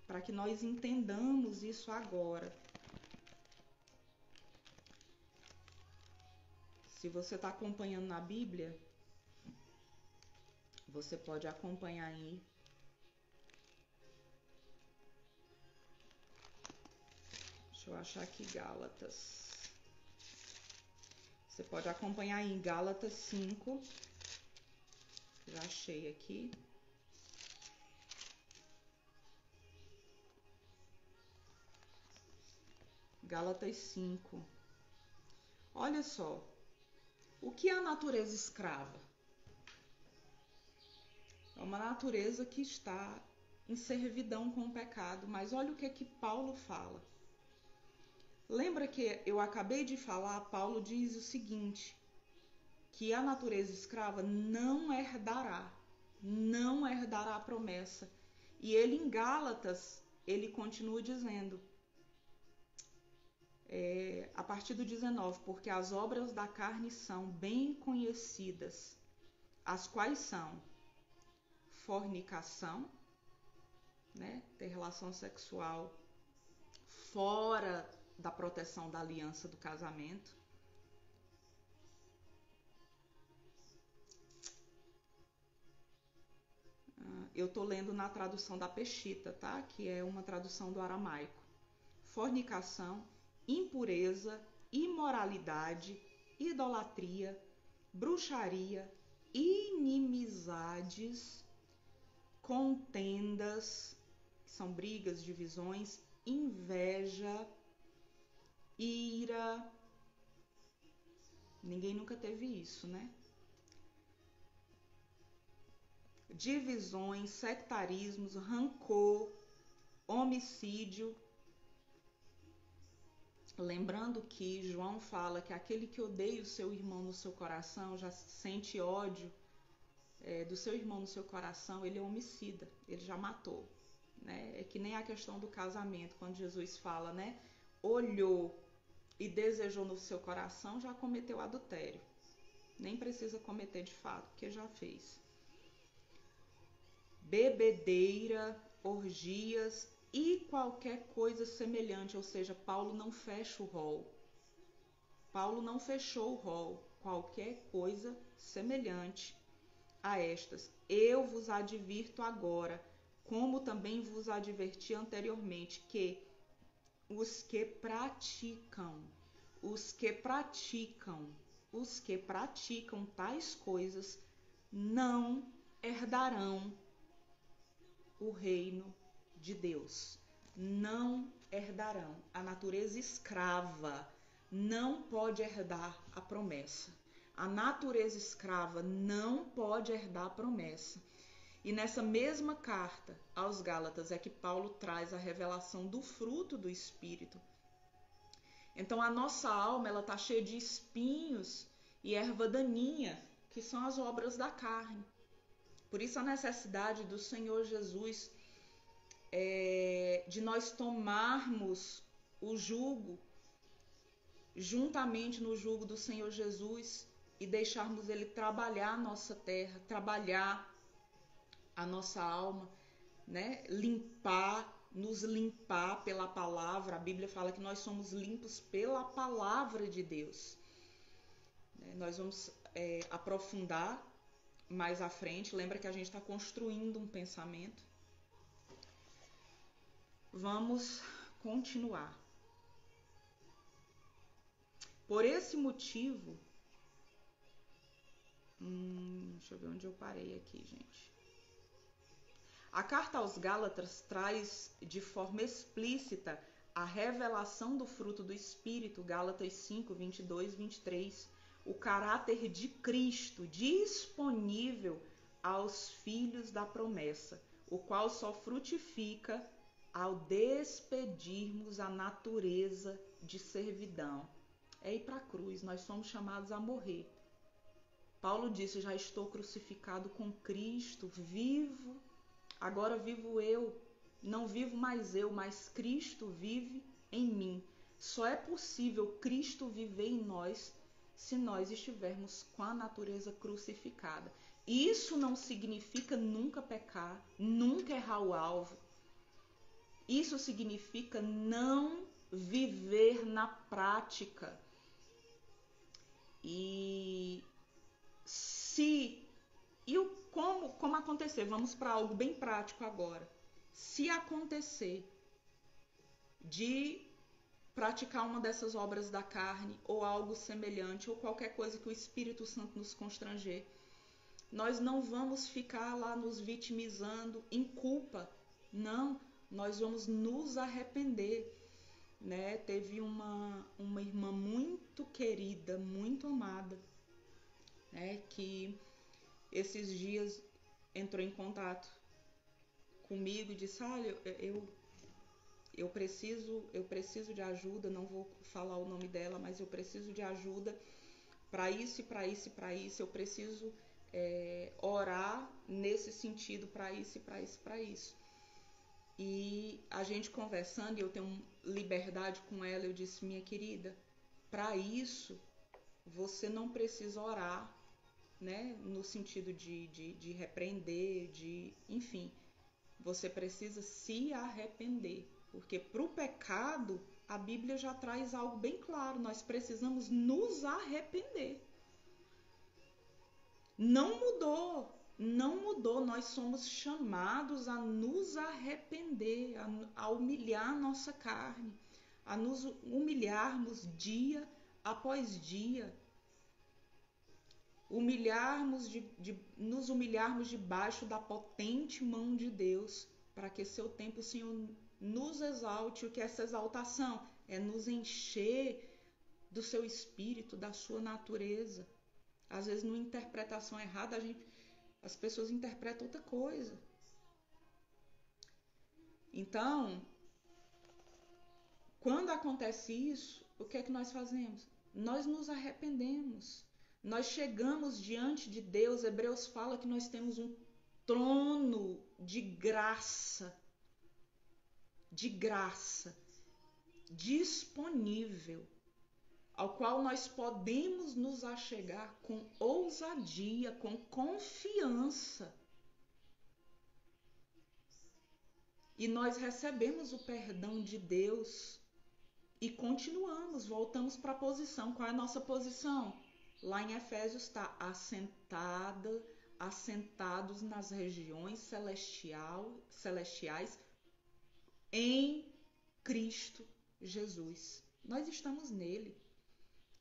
para que nós entendamos isso agora. Se você está acompanhando na Bíblia, você pode acompanhar aí. Deixa eu achar aqui Gálatas. Você pode acompanhar aí em Gálatas 5. Já achei aqui. Gálatas 5. Olha só. O que é a natureza escrava? É uma natureza que está em servidão com o pecado. Mas olha o que Paulo fala. Lembra que eu acabei de falar, Paulo diz o seguinte, que a natureza escrava não herdará a promessa. E ele em Gálatas, ele continua dizendo, a partir do 19, porque as obras da carne são bem conhecidas, as quais são fornicação, né, ter relação sexual fora da proteção da aliança do casamento, eu tô lendo na tradução da Peshitta, tá? Que é uma tradução do aramaico. Fornicação, impureza, imoralidade, idolatria, bruxaria, inimizades, contendas, que são brigas, divisões, inveja, ira. Ninguém nunca teve isso, né? Divisões, sectarismos, rancor, homicídio. Lembrando que João fala que aquele que odeia o seu irmão no seu coração, já sente ódio do seu irmão no seu coração, ele é homicida, ele já matou. Né? É que nem a questão do casamento, quando Jesus fala, né? Olhou e desejou no seu coração, já cometeu adultério. Nem precisa cometer de fato, porque já fez. Bebedeira, orgias e qualquer coisa semelhante, ou seja, Paulo não fecha o rol. Paulo não fechou o rol. Qualquer coisa semelhante a estas. Eu vos advirto agora, como também vos adverti anteriormente, que os que praticam tais coisas não herdarão o reino de Deus. Não herdarão. A natureza escrava não pode herdar a promessa. A natureza escrava não pode herdar a promessa. E nessa mesma carta aos Gálatas é que Paulo traz a revelação do fruto do Espírito. Então a nossa alma ela está cheia de espinhos e erva daninha, que são as obras da carne. Por isso a necessidade do Senhor Jesus de nós tomarmos o jugo, juntamente no jugo do Senhor Jesus, e deixarmos Ele trabalhar a nossa terra, trabalhar a nossa alma, né? Nos limpar pela palavra. A Bíblia fala que nós somos limpos pela palavra de Deus. Nós vamos aprofundar mais à frente. Lembra que a gente está construindo um pensamento. Vamos continuar. Por esse motivo, deixa eu ver onde eu parei aqui, gente. A carta aos Gálatas traz de forma explícita a revelação do fruto do Espírito, Gálatas 5, 22, 23, o caráter de Cristo disponível aos filhos da promessa, o qual só frutifica ao despedirmos a natureza de servidão. É ir para a cruz, nós somos chamados a morrer. Paulo disse, já estou crucificado com Cristo, vivo, agora vivo eu, não vivo mais eu, mas Cristo vive em mim. Só é possível Cristo viver em nós se nós estivermos com a natureza crucificada. Isso não significa nunca pecar, nunca errar o alvo. Isso significa não viver na prática E se e o como acontecer? Vamos para algo bem prático agora. Se acontecer de praticar uma dessas obras da carne ou algo semelhante ou qualquer coisa que o Espírito Santo nos constranger, nós não vamos ficar lá nos vitimizando em culpa. Não, nós vamos nos arrepender. Né? Teve uma irmã muito querida, muito amada, né? Que esses dias entrou em contato comigo e disse: olha, eu preciso de ajuda, não vou falar o nome dela, mas eu preciso de ajuda para isso, para isso, para isso. Eu preciso orar nesse sentido, para isso, para isso, para isso. E a gente conversando, e eu tenho liberdade com ela, eu disse: minha querida, para isso você não precisa orar, né? No sentido de repreender, enfim, você precisa se arrepender. Porque para o pecado, a Bíblia já traz algo bem claro, nós precisamos nos arrepender. Não mudou. Não mudou, nós somos chamados a nos arrepender, a humilhar a nossa carne, a nos humilharmos dia após dia, nos humilharmos debaixo da potente mão de Deus, para que seu tempo, Senhor, nos exalte. O que é essa exaltação? É nos encher do seu espírito, da sua natureza. Às vezes, numa interpretação errada, as pessoas interpretam outra coisa. Então, quando acontece isso, o que é que nós fazemos? Nós nos arrependemos. Nós chegamos diante de Deus. Hebreus fala que nós temos um trono de graça disponível, ao qual nós podemos nos achegar com ousadia, com confiança. E nós recebemos o perdão de Deus e continuamos, voltamos para a posição. Qual é a nossa posição? Lá em Efésios está: assentados nas regiões celestiais em Cristo Jesus. Nós estamos nele.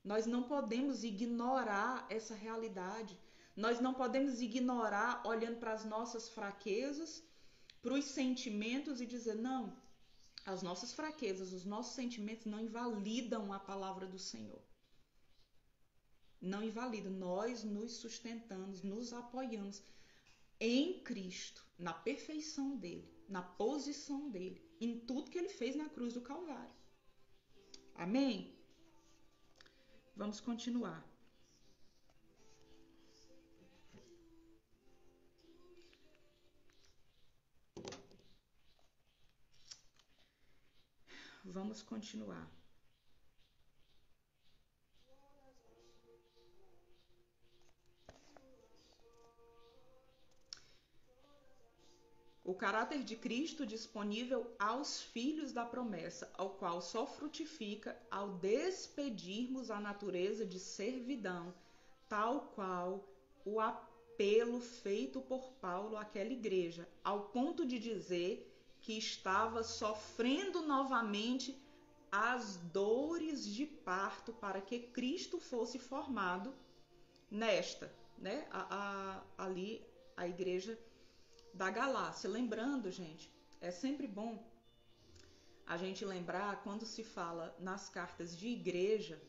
Nós não podemos ignorar essa realidade. Nós não podemos ignorar olhando para as nossas fraquezas, para os sentimentos e dizer: não, as nossas fraquezas, os nossos sentimentos não invalidam a palavra do Senhor. Não invalidam. Nós nos sustentamos, nos apoiamos em Cristo, na perfeição dele, na posição dele, em tudo que ele fez na cruz do Calvário. Amém? Vamos continuar. Vamos continuar. O caráter de Cristo disponível aos filhos da promessa, ao qual só frutifica ao despedirmos a natureza de servidão, tal qual o apelo feito por Paulo àquela igreja, ao ponto de dizer que estava sofrendo novamente as dores de parto para que Cristo fosse formado nesta, né? Ali a igreja da Galácia. Lembrando, gente, é sempre bom a gente lembrar, quando se fala nas cartas de igreja,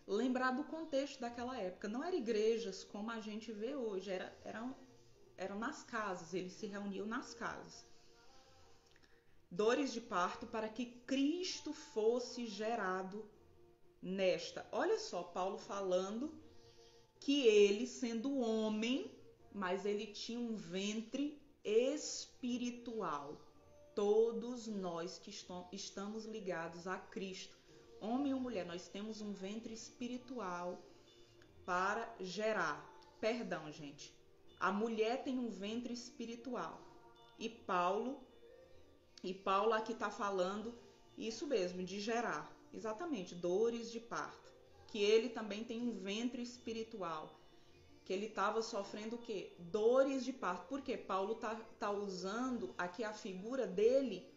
lembrar do contexto daquela época. Não eram igrejas como a gente vê hoje, eram nas casas, eles se reuniam nas casas. Dores de parto para que Cristo fosse gerado nesta. Olha só, Paulo falando que ele, sendo homem, mas ele tinha um ventre espiritual. Todos nós que estamos ligados a Cristo, homem ou mulher, nós temos um ventre espiritual para gerar. Perdão, gente. A mulher tem um ventre espiritual. E Paulo aqui está falando isso mesmo, de gerar. Exatamente, dores de parto. que ele também tem um ventre espiritual, que ele estava sofrendo o quê? Dores de parto. Porque Paulo tá usando aqui a figura dele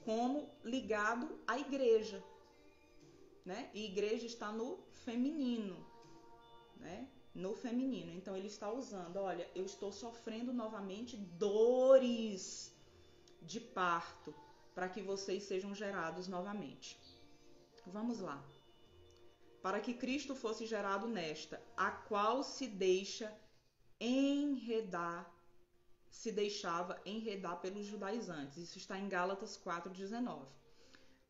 como ligado à igreja, né? E igreja está no feminino, né? No feminino. Então ele está usando, olha, eu estou sofrendo novamente dores de parto para que vocês sejam gerados novamente. Vamos lá. Para que Cristo fosse gerado nesta, a qual se deixava enredar pelos judaizantes. Isso está em Gálatas 4,19.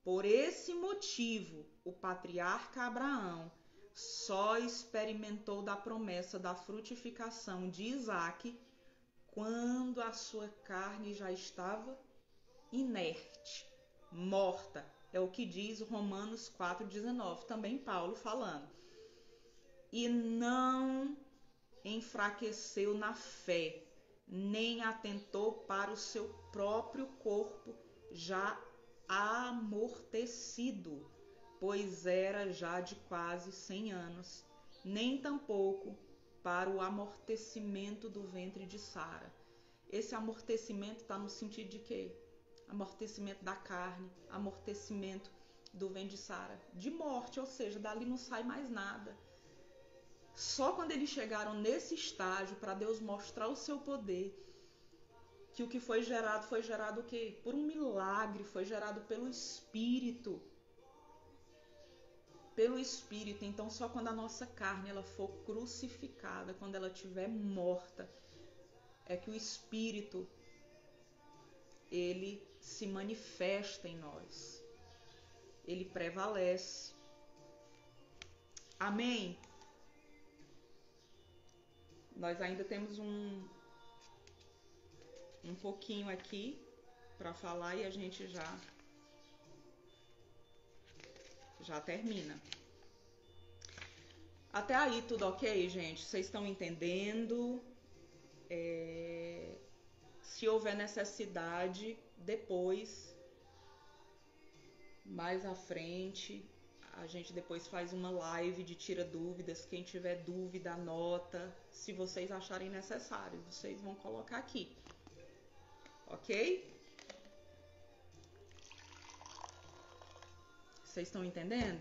Por esse motivo, o patriarca Abraão só experimentou da promessa da frutificação de Isaque quando a sua carne já estava inerte, morta. É o que diz Romanos 4,19, também Paulo falando. E não enfraqueceu na fé, nem atentou para o seu próprio corpo já amortecido, pois era já de quase 100 anos, nem tampouco para o amortecimento do ventre de Sara. Esse amortecimento está no sentido de quê? Amortecimento da carne, amortecimento do ventre de Sara, de morte, ou seja, dali não sai mais nada. Só quando eles chegaram nesse estágio, para Deus mostrar o seu poder, que o que foi gerado o quê? Por um milagre, foi gerado pelo Espírito. Pelo Espírito. Então, só quando a nossa carne ela for crucificada, quando ela estiver morta, é que o Espírito ele se manifesta em nós. Ele prevalece. Amém? Nós ainda temos um pouquinho aqui para falar e a gente já termina. Até aí tudo ok, gente? Vocês estão entendendo? Se houver necessidade, depois, mais à frente, a gente depois faz uma live de tira dúvidas. Quem tiver dúvida, anota. Se vocês acharem necessário, vocês vão colocar aqui. Ok? Vocês estão entendendo?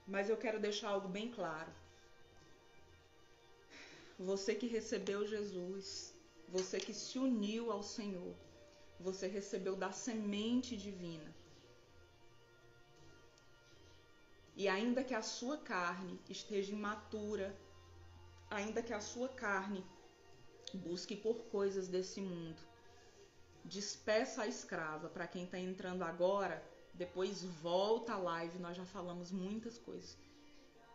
Mas eu quero deixar algo bem claro. Você que recebeu Jesus, você que se uniu ao Senhor, você recebeu da semente divina. E ainda que a sua carne esteja imatura, ainda que a sua carne busque por coisas desse mundo, despeça a escrava. Para quem está entrando agora, depois volta a live, nós já falamos muitas coisas.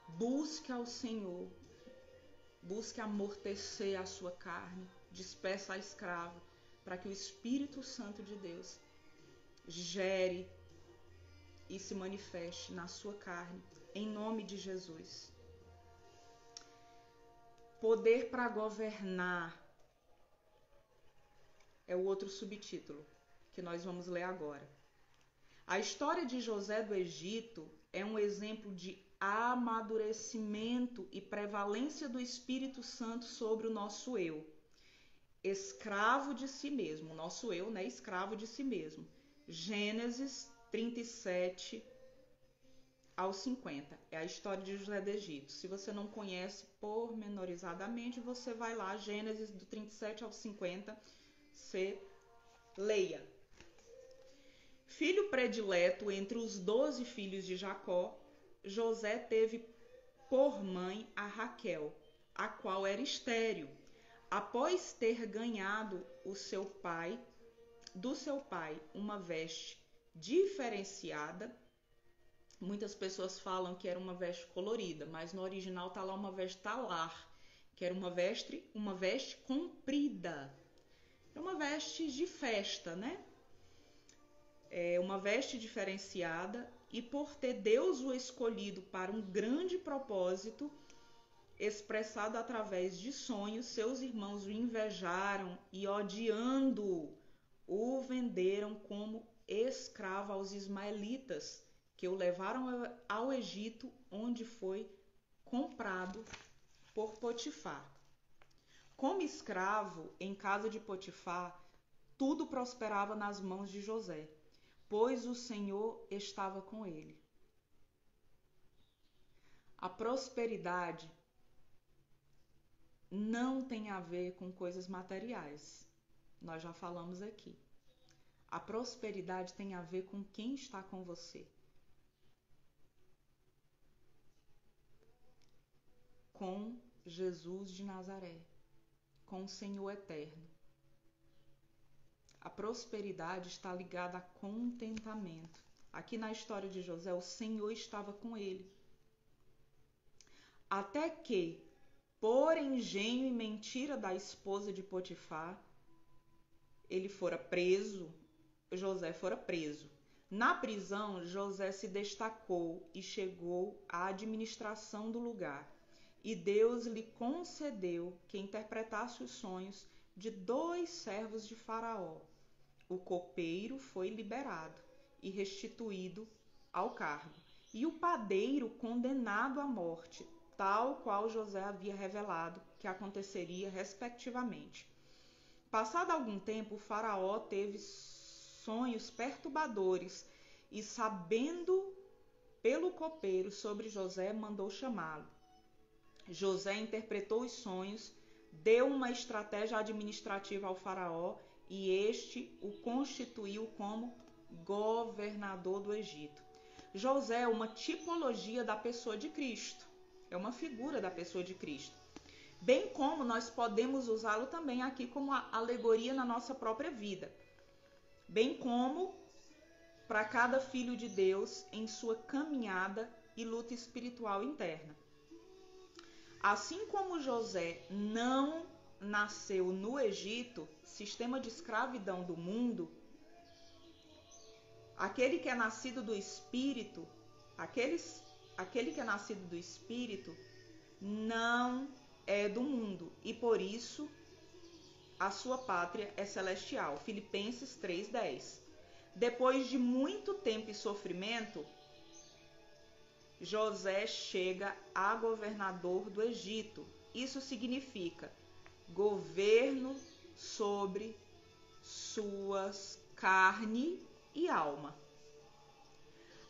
Busque ao Senhor, busque amortecer a sua carne, despeça a escrava, para que o Espírito Santo de Deus gere e se manifeste na sua carne, em nome de Jesus. Poder para governar é o outro subtítulo que nós vamos ler agora. A história de José do Egito é um exemplo de amadurecimento e prevalência do Espírito Santo sobre o nosso eu, escravo de si mesmo. O nosso eu, né, escravo de si mesmo. Gênesis 37 ao 50. É a história de José do Egito. Se você não conhece pormenorizadamente, você vai lá, Gênesis do 37 ao 50, você leia. Filho predileto entre os 12 filhos de Jacó, José teve por mãe a Raquel, a qual era estéril. Após ter ganhado do seu pai uma veste diferenciada, muitas pessoas falam que era uma veste colorida, mas no original está lá uma veste talar, que era uma veste comprida. É uma veste de festa, né? É uma veste diferenciada, e por ter Deus o escolhido para um grande propósito, expressado através de sonhos, seus irmãos o invejaram e, odiando-o, o venderam como escravo aos ismaelitas, que o levaram ao Egito, onde foi comprado por Potifar. Como escravo em casa de Potifar, tudo prosperava nas mãos de José, pois o Senhor estava com ele. A prosperidade não tem a ver com coisas materiais. Nós já falamos aqui. A prosperidade tem a ver com quem está com você. Com Jesus de Nazaré, com o Senhor eterno. A prosperidade está ligada a contentamento. Aqui na história de José, o Senhor estava com ele. Até que, por engenho e mentira da esposa de Potifar, José fora preso. Na prisão, José se destacou e chegou à administração do lugar. E Deus lhe concedeu que interpretasse os sonhos de 2 servos de Faraó. O copeiro foi liberado e restituído ao cargo, e o padeiro condenado à morte, tal qual José havia revelado que aconteceria respectivamente. Passado algum tempo, o Faraó teve sonhos perturbadores e, sabendo pelo copeiro sobre José, mandou chamá-lo. José interpretou os sonhos, deu uma estratégia administrativa ao Faraó e este o constituiu como governador do Egito. José é uma tipologia da pessoa de Cristo, é uma figura da pessoa de Cristo. Bem como nós podemos usá-lo também aqui como alegoria na nossa própria vida. Bem como para cada filho de Deus em sua caminhada e luta espiritual interna. Assim como José não nasceu no Egito, sistema de escravidão do mundo, aquele que é nascido do Espírito, aquele que é nascido do Espírito não é do mundo e por isso a sua pátria é celestial. Filipenses 3:10. Depois de muito tempo e sofrimento, José chega a governador do Egito. Isso significa governo sobre suas carne e alma.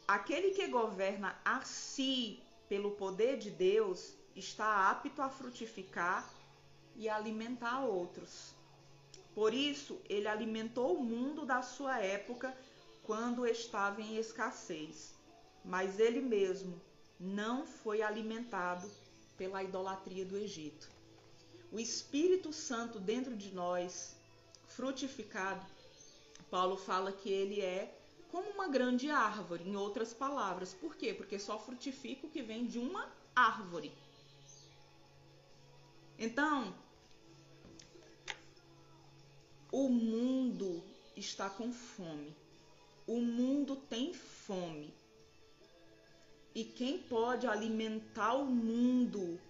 Aquele que governa a si pelo poder de Deus está apto a frutificar e alimentar outros. Por isso, ele alimentou o mundo da sua época quando estava em escassez. Mas ele mesmo não foi alimentado pela idolatria do Egito. O Espírito Santo dentro de nós, frutificado, Paulo fala que ele é como uma grande árvore, em outras palavras. Por quê? Porque só frutifica o que vem de uma árvore. Então, o mundo está com fome. O mundo tem fome. E quem pode alimentar o mundo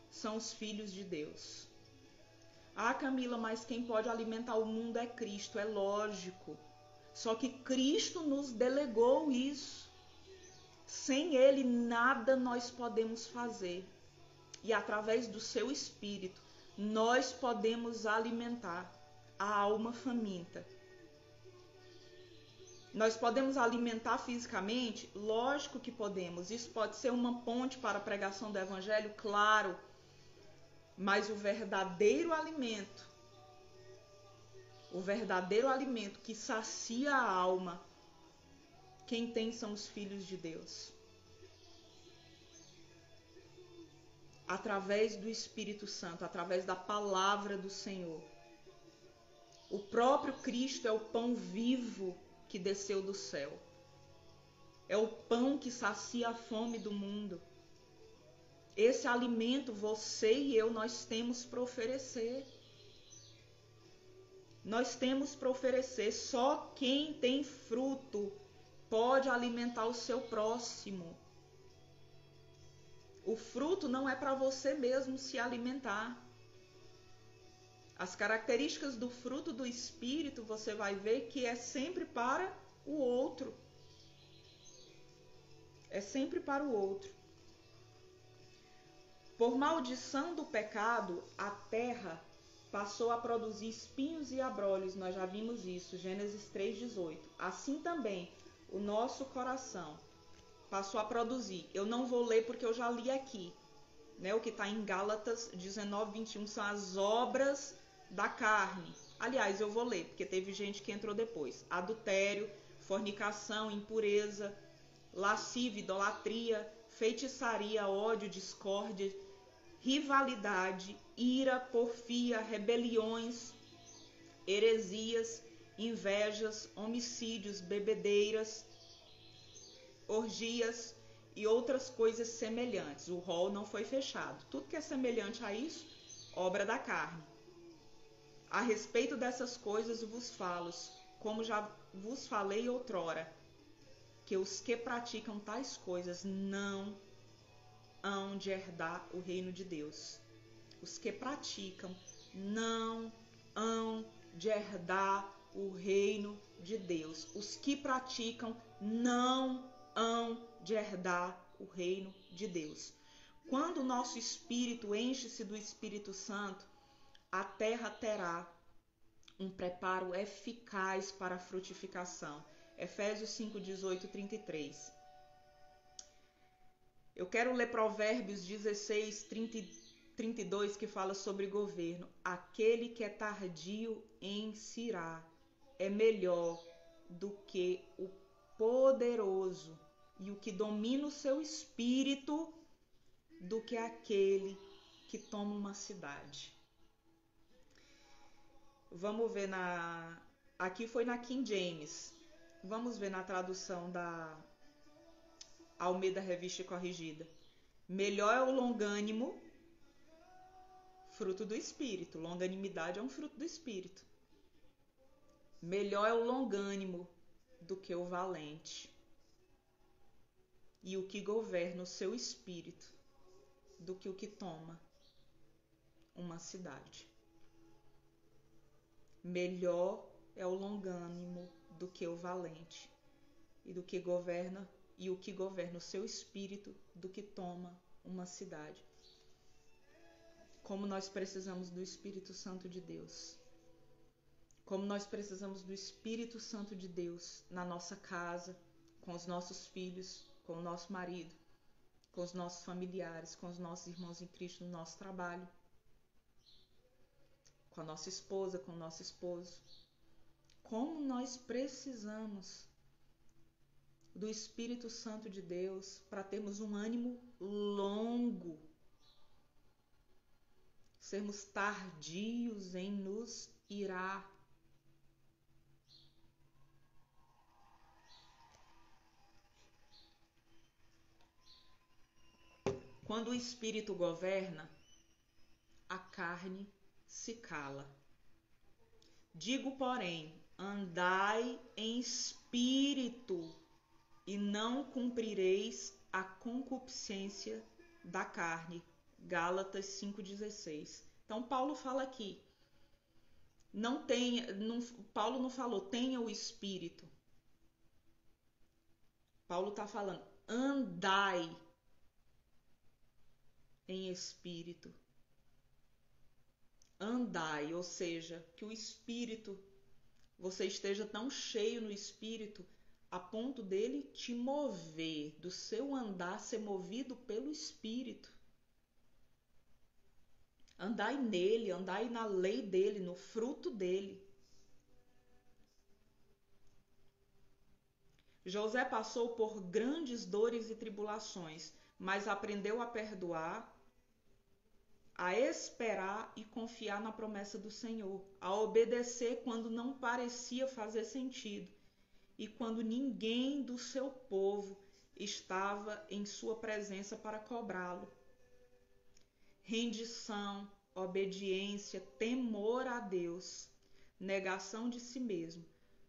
são os filhos de Deus. Ah, Camila, mas quem pode alimentar o mundo é Cristo, é lógico. Só que Cristo nos delegou isso. Sem Ele, nada nós podemos fazer. E através do seu Espírito, nós podemos alimentar a alma faminta. Nós podemos alimentar fisicamente? Lógico que podemos. Isso pode ser uma ponte para a pregação do Evangelho, claro. Mas o verdadeiro alimento que sacia a alma, quem tem são os filhos de Deus. Através do Espírito Santo, através da palavra do Senhor. O próprio Cristo é o pão vivo que desceu do céu. É o pão que sacia a fome do mundo. Esse alimento você e eu, nós temos para oferecer. Nós temos para oferecer. Só quem tem fruto pode alimentar o seu próximo. O fruto não é para você mesmo se alimentar. As características do fruto do Espírito, você vai ver que é sempre para o outro. É sempre para o outro. Por maldição do pecado, a terra passou a produzir espinhos e abrolhos. Nós já vimos isso, Gênesis 3:18. Assim também, o nosso coração passou a produzir. Eu não vou ler porque eu já li aqui, né? O que está em Gálatas 19:21 são as obras da carne. Aliás, eu vou ler, porque teve gente que entrou depois. Adultério, fornicação, impureza, lascívia, idolatria, feitiçaria, ódio, discórdia, rivalidade, ira, porfia, rebeliões, heresias, invejas, homicídios, bebedeiras, orgias e outras coisas semelhantes. O rol não foi fechado. Tudo que é semelhante a isso, obra da carne. A respeito dessas coisas vos falo, como já vos falei outrora, que os que praticam tais coisas não hão de herdar o reino de Deus. Os que praticam não hão de herdar o reino de Deus. Os que praticam não hão de herdar o reino de Deus. Quando o nosso espírito enche-se do Espírito Santo, a terra terá um preparo eficaz para a frutificação. Efésios 5:18-33. Eu quero ler Provérbios 16:32, que fala sobre governo. Aquele que é tardio em se irar é melhor do que o poderoso, e o que domina o seu espírito do que aquele que toma uma cidade. Vamos ver aqui foi na King James. Vamos ver na tradução da Almeida Revista e Corrigida. Melhor é o longânimo, fruto do Espírito. Longanimidade é um fruto do Espírito. Melhor é o longânimo do que o valente, e o que governa o seu espírito do que o que toma uma cidade. Melhor é o longânimo do que o valente, e o que governa o seu espírito do que toma uma cidade. Como nós precisamos do Espírito Santo de Deus. Como nós precisamos do Espírito Santo de Deus na nossa casa, com os nossos filhos, com o nosso marido, com os nossos familiares, com os nossos irmãos em Cristo no nosso trabalho, com a nossa esposa, com o nosso esposo. Como nós precisamos do Espírito Santo de Deus para termos um ânimo longo, sermos tardios em nos irar. Quando o Espírito governa, a carne se cala. Digo, porém, andai em espírito, e não cumprireis a concupiscência da carne. Gálatas 5:16. Então Paulo fala aqui, Paulo não falou tenha o espírito. Paulo está falando andai em espírito. Andai, ou seja, que o espírito, você esteja tão cheio no espírito a ponto dele te mover, do seu andar ser movido pelo espírito. Andai nele, andai na lei dele, no fruto dele. José passou por grandes dores e tribulações, mas aprendeu a perdoar, a esperar e confiar na promessa do Senhor, a obedecer quando não parecia fazer sentido e quando ninguém do seu povo estava em sua presença para cobrá-lo. Rendição, obediência, temor a Deus, negação de si mesmo,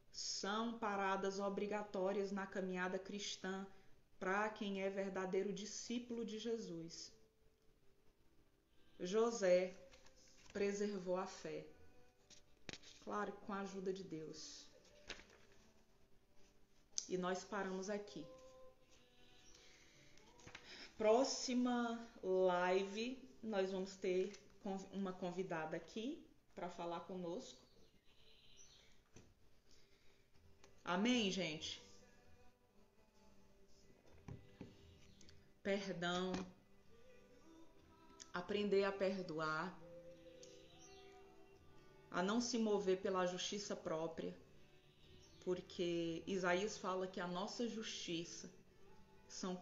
são paradas obrigatórias na caminhada cristã para quem é verdadeiro discípulo de Jesus. José preservou a fé, claro, com a ajuda de Deus. E nós paramos aqui. próxima live nós vamos ter uma convidada aqui para falar conosco. Amém, gente? Perdão, aprender a perdoar, a não se mover pela justiça própria, porque Isaías fala que a nossa justiça são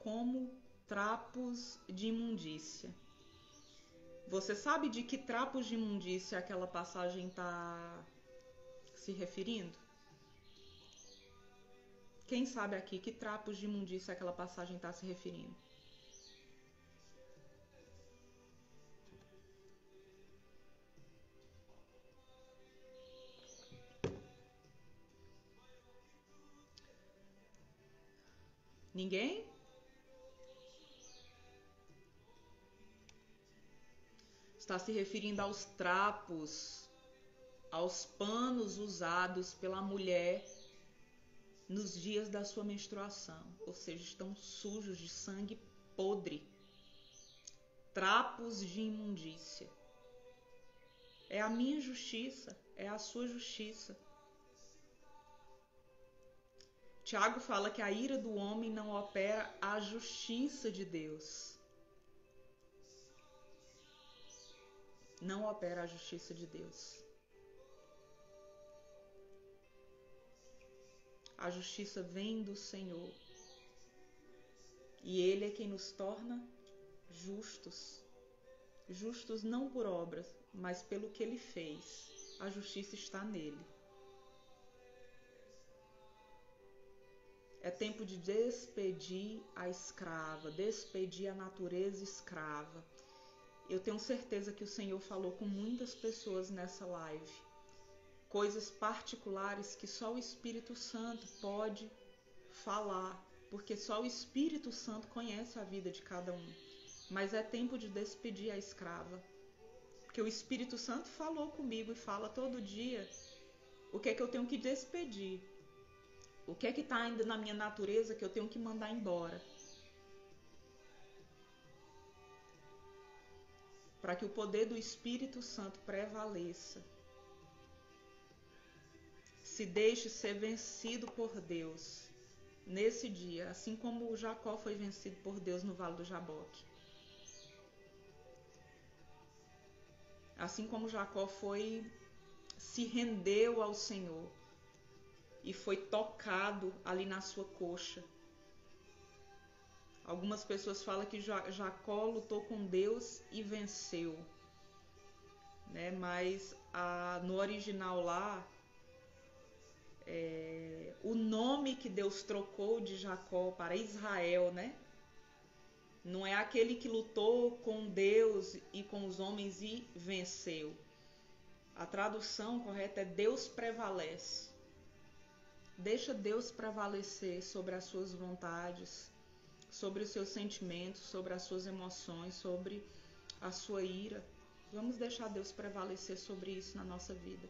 como trapos de imundícia. Você sabe de que trapos de imundícia aquela passagem está se referindo? Quem sabe aqui que trapos de imundícia aquela passagem está se referindo? Ninguém? Está se referindo aos trapos, aos panos usados pela mulher nos dias da sua menstruação, ou seja, estão sujos de sangue podre, trapos de imundícia. É a minha justiça, é a sua justiça. Tiago fala que a ira do homem não opera a justiça de Deus. Não opera a justiça de Deus. A justiça vem do Senhor. E Ele é quem nos torna justos. Justos não por obras, mas pelo que Ele fez. A justiça está nele. É tempo de despedir a escrava, despedir a natureza escrava. Eu tenho certeza que o Senhor falou com muitas pessoas nessa live. Coisas particulares que só o Espírito Santo pode falar, porque só o Espírito Santo conhece a vida de cada um. Mas é tempo de despedir a escrava, porque o Espírito Santo falou comigo e fala todo dia o que é que eu tenho que despedir, o que é que está ainda na minha natureza que eu tenho que mandar embora, para que o poder do Espírito Santo prevaleça. Se deixe ser vencido por Deus nesse dia, assim como Jacó foi vencido por Deus no Vale do Jaboque. Assim como Jacó se rendeu ao Senhor e foi tocado ali na sua coxa. Algumas pessoas falam que Jacó lutou com Deus e venceu, né? Mas no original lá, o nome que Deus trocou de Jacó para Israel, né? Não é aquele que lutou com Deus e com os homens e venceu. A tradução correta é Deus prevalece. Deixa Deus prevalecer sobre as suas vontades, sobre os seus sentimentos, sobre as suas emoções, sobre a sua ira. Vamos deixar Deus prevalecer sobre isso na nossa vida.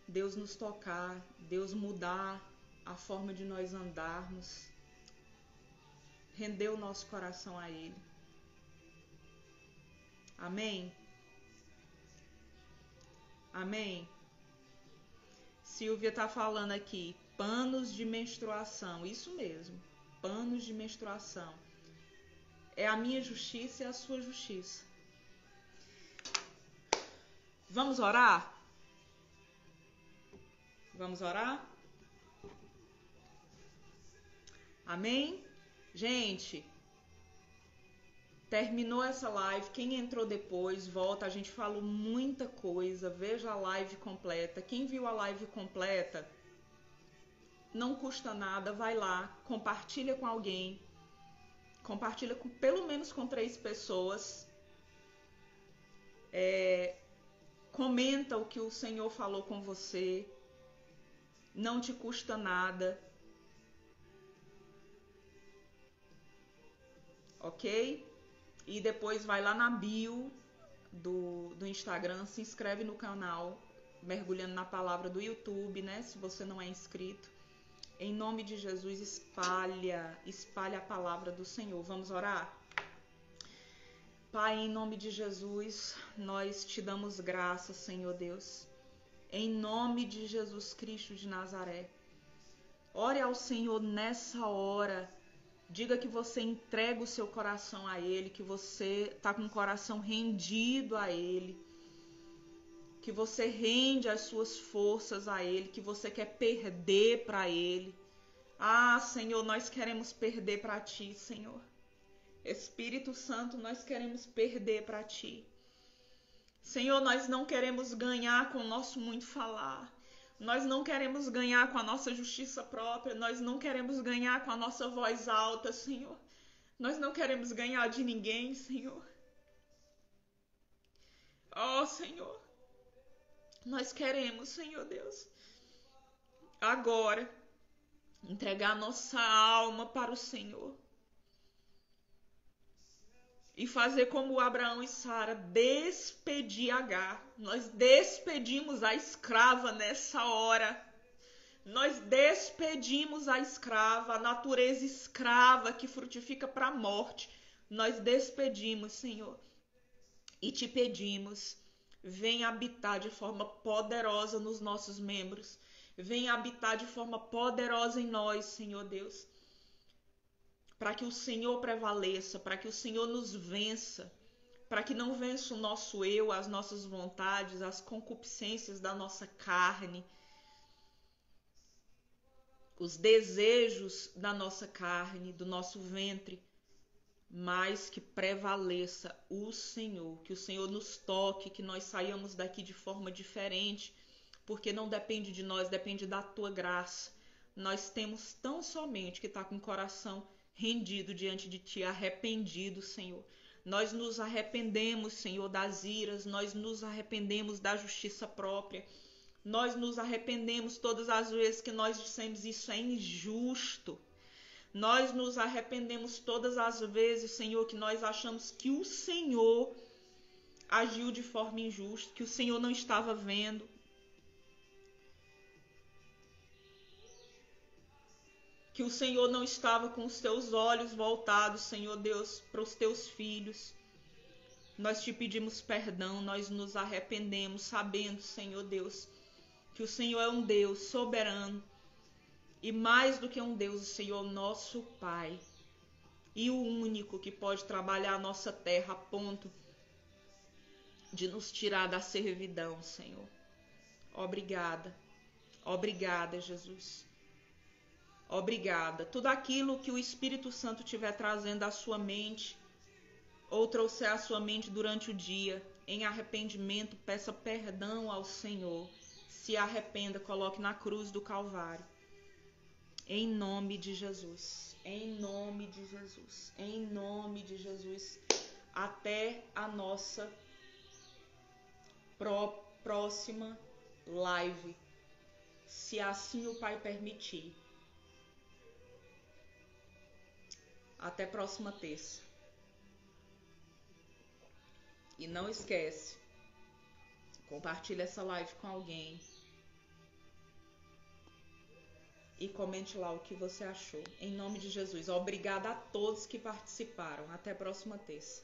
Deus nos tocar, Deus mudar a forma de nós andarmos, render o nosso coração a Ele. Amém? Amém? Silvia está falando aqui, panos de menstruação, isso mesmo, panos de menstruação. É a minha justiça e a sua justiça. Vamos orar? Vamos orar? Amém? Gente, terminou essa live. Quem entrou depois, volta. A gente falou muita coisa. Veja a live completa. Quem viu a live completa, não custa nada. Vai lá, compartilha com alguém. Compartilha com pelo menos com 3 pessoas. Comenta o que o Senhor falou com você. Não te custa nada. Ok? E depois vai lá na bio do Instagram, se inscreve no canal Mergulhando na Palavra do YouTube, né? Se você não é inscrito. Em nome de Jesus, espalha a palavra do Senhor. Vamos orar? Pai, em nome de Jesus, nós te damos graça, Senhor Deus. Em nome de Jesus Cristo de Nazaré. Ore ao Senhor nessa hora. Diga que você entrega o seu coração a Ele, que você está com o coração rendido a Ele, que você rende as suas forças a Ele, que você quer perder para Ele. Ah, Senhor, nós queremos perder para Ti, Senhor. Espírito Santo, nós queremos perder para Ti. Senhor, nós não queremos ganhar com o nosso muito falar. Nós não queremos ganhar com a nossa justiça própria. Nós não queremos ganhar com a nossa voz alta, Senhor. Nós não queremos ganhar de ninguém, Senhor. Oh, Senhor. Nós queremos, Senhor Deus, agora entregar nossa alma para o Senhor. E fazer como Abraão e Sara, despedir Agar. Nós despedimos a escrava nessa hora. Nós despedimos a escrava, a natureza escrava que frutifica para a morte. Nós despedimos, Senhor. E te pedimos, vem habitar de forma poderosa nos nossos membros. Vem habitar de forma poderosa em nós, Senhor Deus. Para que o Senhor prevaleça, para que o Senhor nos vença, para que não vença o nosso eu, as nossas vontades, as concupiscências da nossa carne, os desejos da nossa carne, do nosso ventre, mas que prevaleça o Senhor, que o Senhor nos toque, que nós saiamos daqui de forma diferente, porque não depende de nós, depende da Tua graça. Nós temos tão somente que estar com o coração rendido diante de Ti, arrependido, Senhor. Nós nos arrependemos, Senhor, das iras, nós nos arrependemos da justiça própria, nós nos arrependemos todas as vezes que nós dissemos isso é injusto. Nós nos arrependemos todas as vezes, Senhor, que nós achamos que o Senhor agiu de forma injusta, que o Senhor não estava vendo. Que o Senhor não estava com os teus olhos voltados, Senhor Deus, para os teus filhos. Nós te pedimos perdão, nós nos arrependemos, sabendo, Senhor Deus, que o Senhor é um Deus soberano e mais do que um Deus, o Senhor é nosso Pai e o único que pode trabalhar a nossa terra a ponto de nos tirar da servidão, Senhor. Obrigada, obrigada, Jesus. Obrigada. Tudo aquilo que o Espírito Santo estiver trazendo à sua mente ou trouxer à sua mente durante o dia, em arrependimento, peça perdão ao Senhor. Se arrependa, coloque na cruz do Calvário. Em nome de Jesus. Em nome de Jesus. Em nome de Jesus. Até a nossa próxima live. Se assim o Pai permitir. Até próxima terça. E não esquece, compartilhe essa live com alguém. E comente lá o que você achou. Em nome de Jesus. Obrigada a todos que participaram. Até a próxima terça.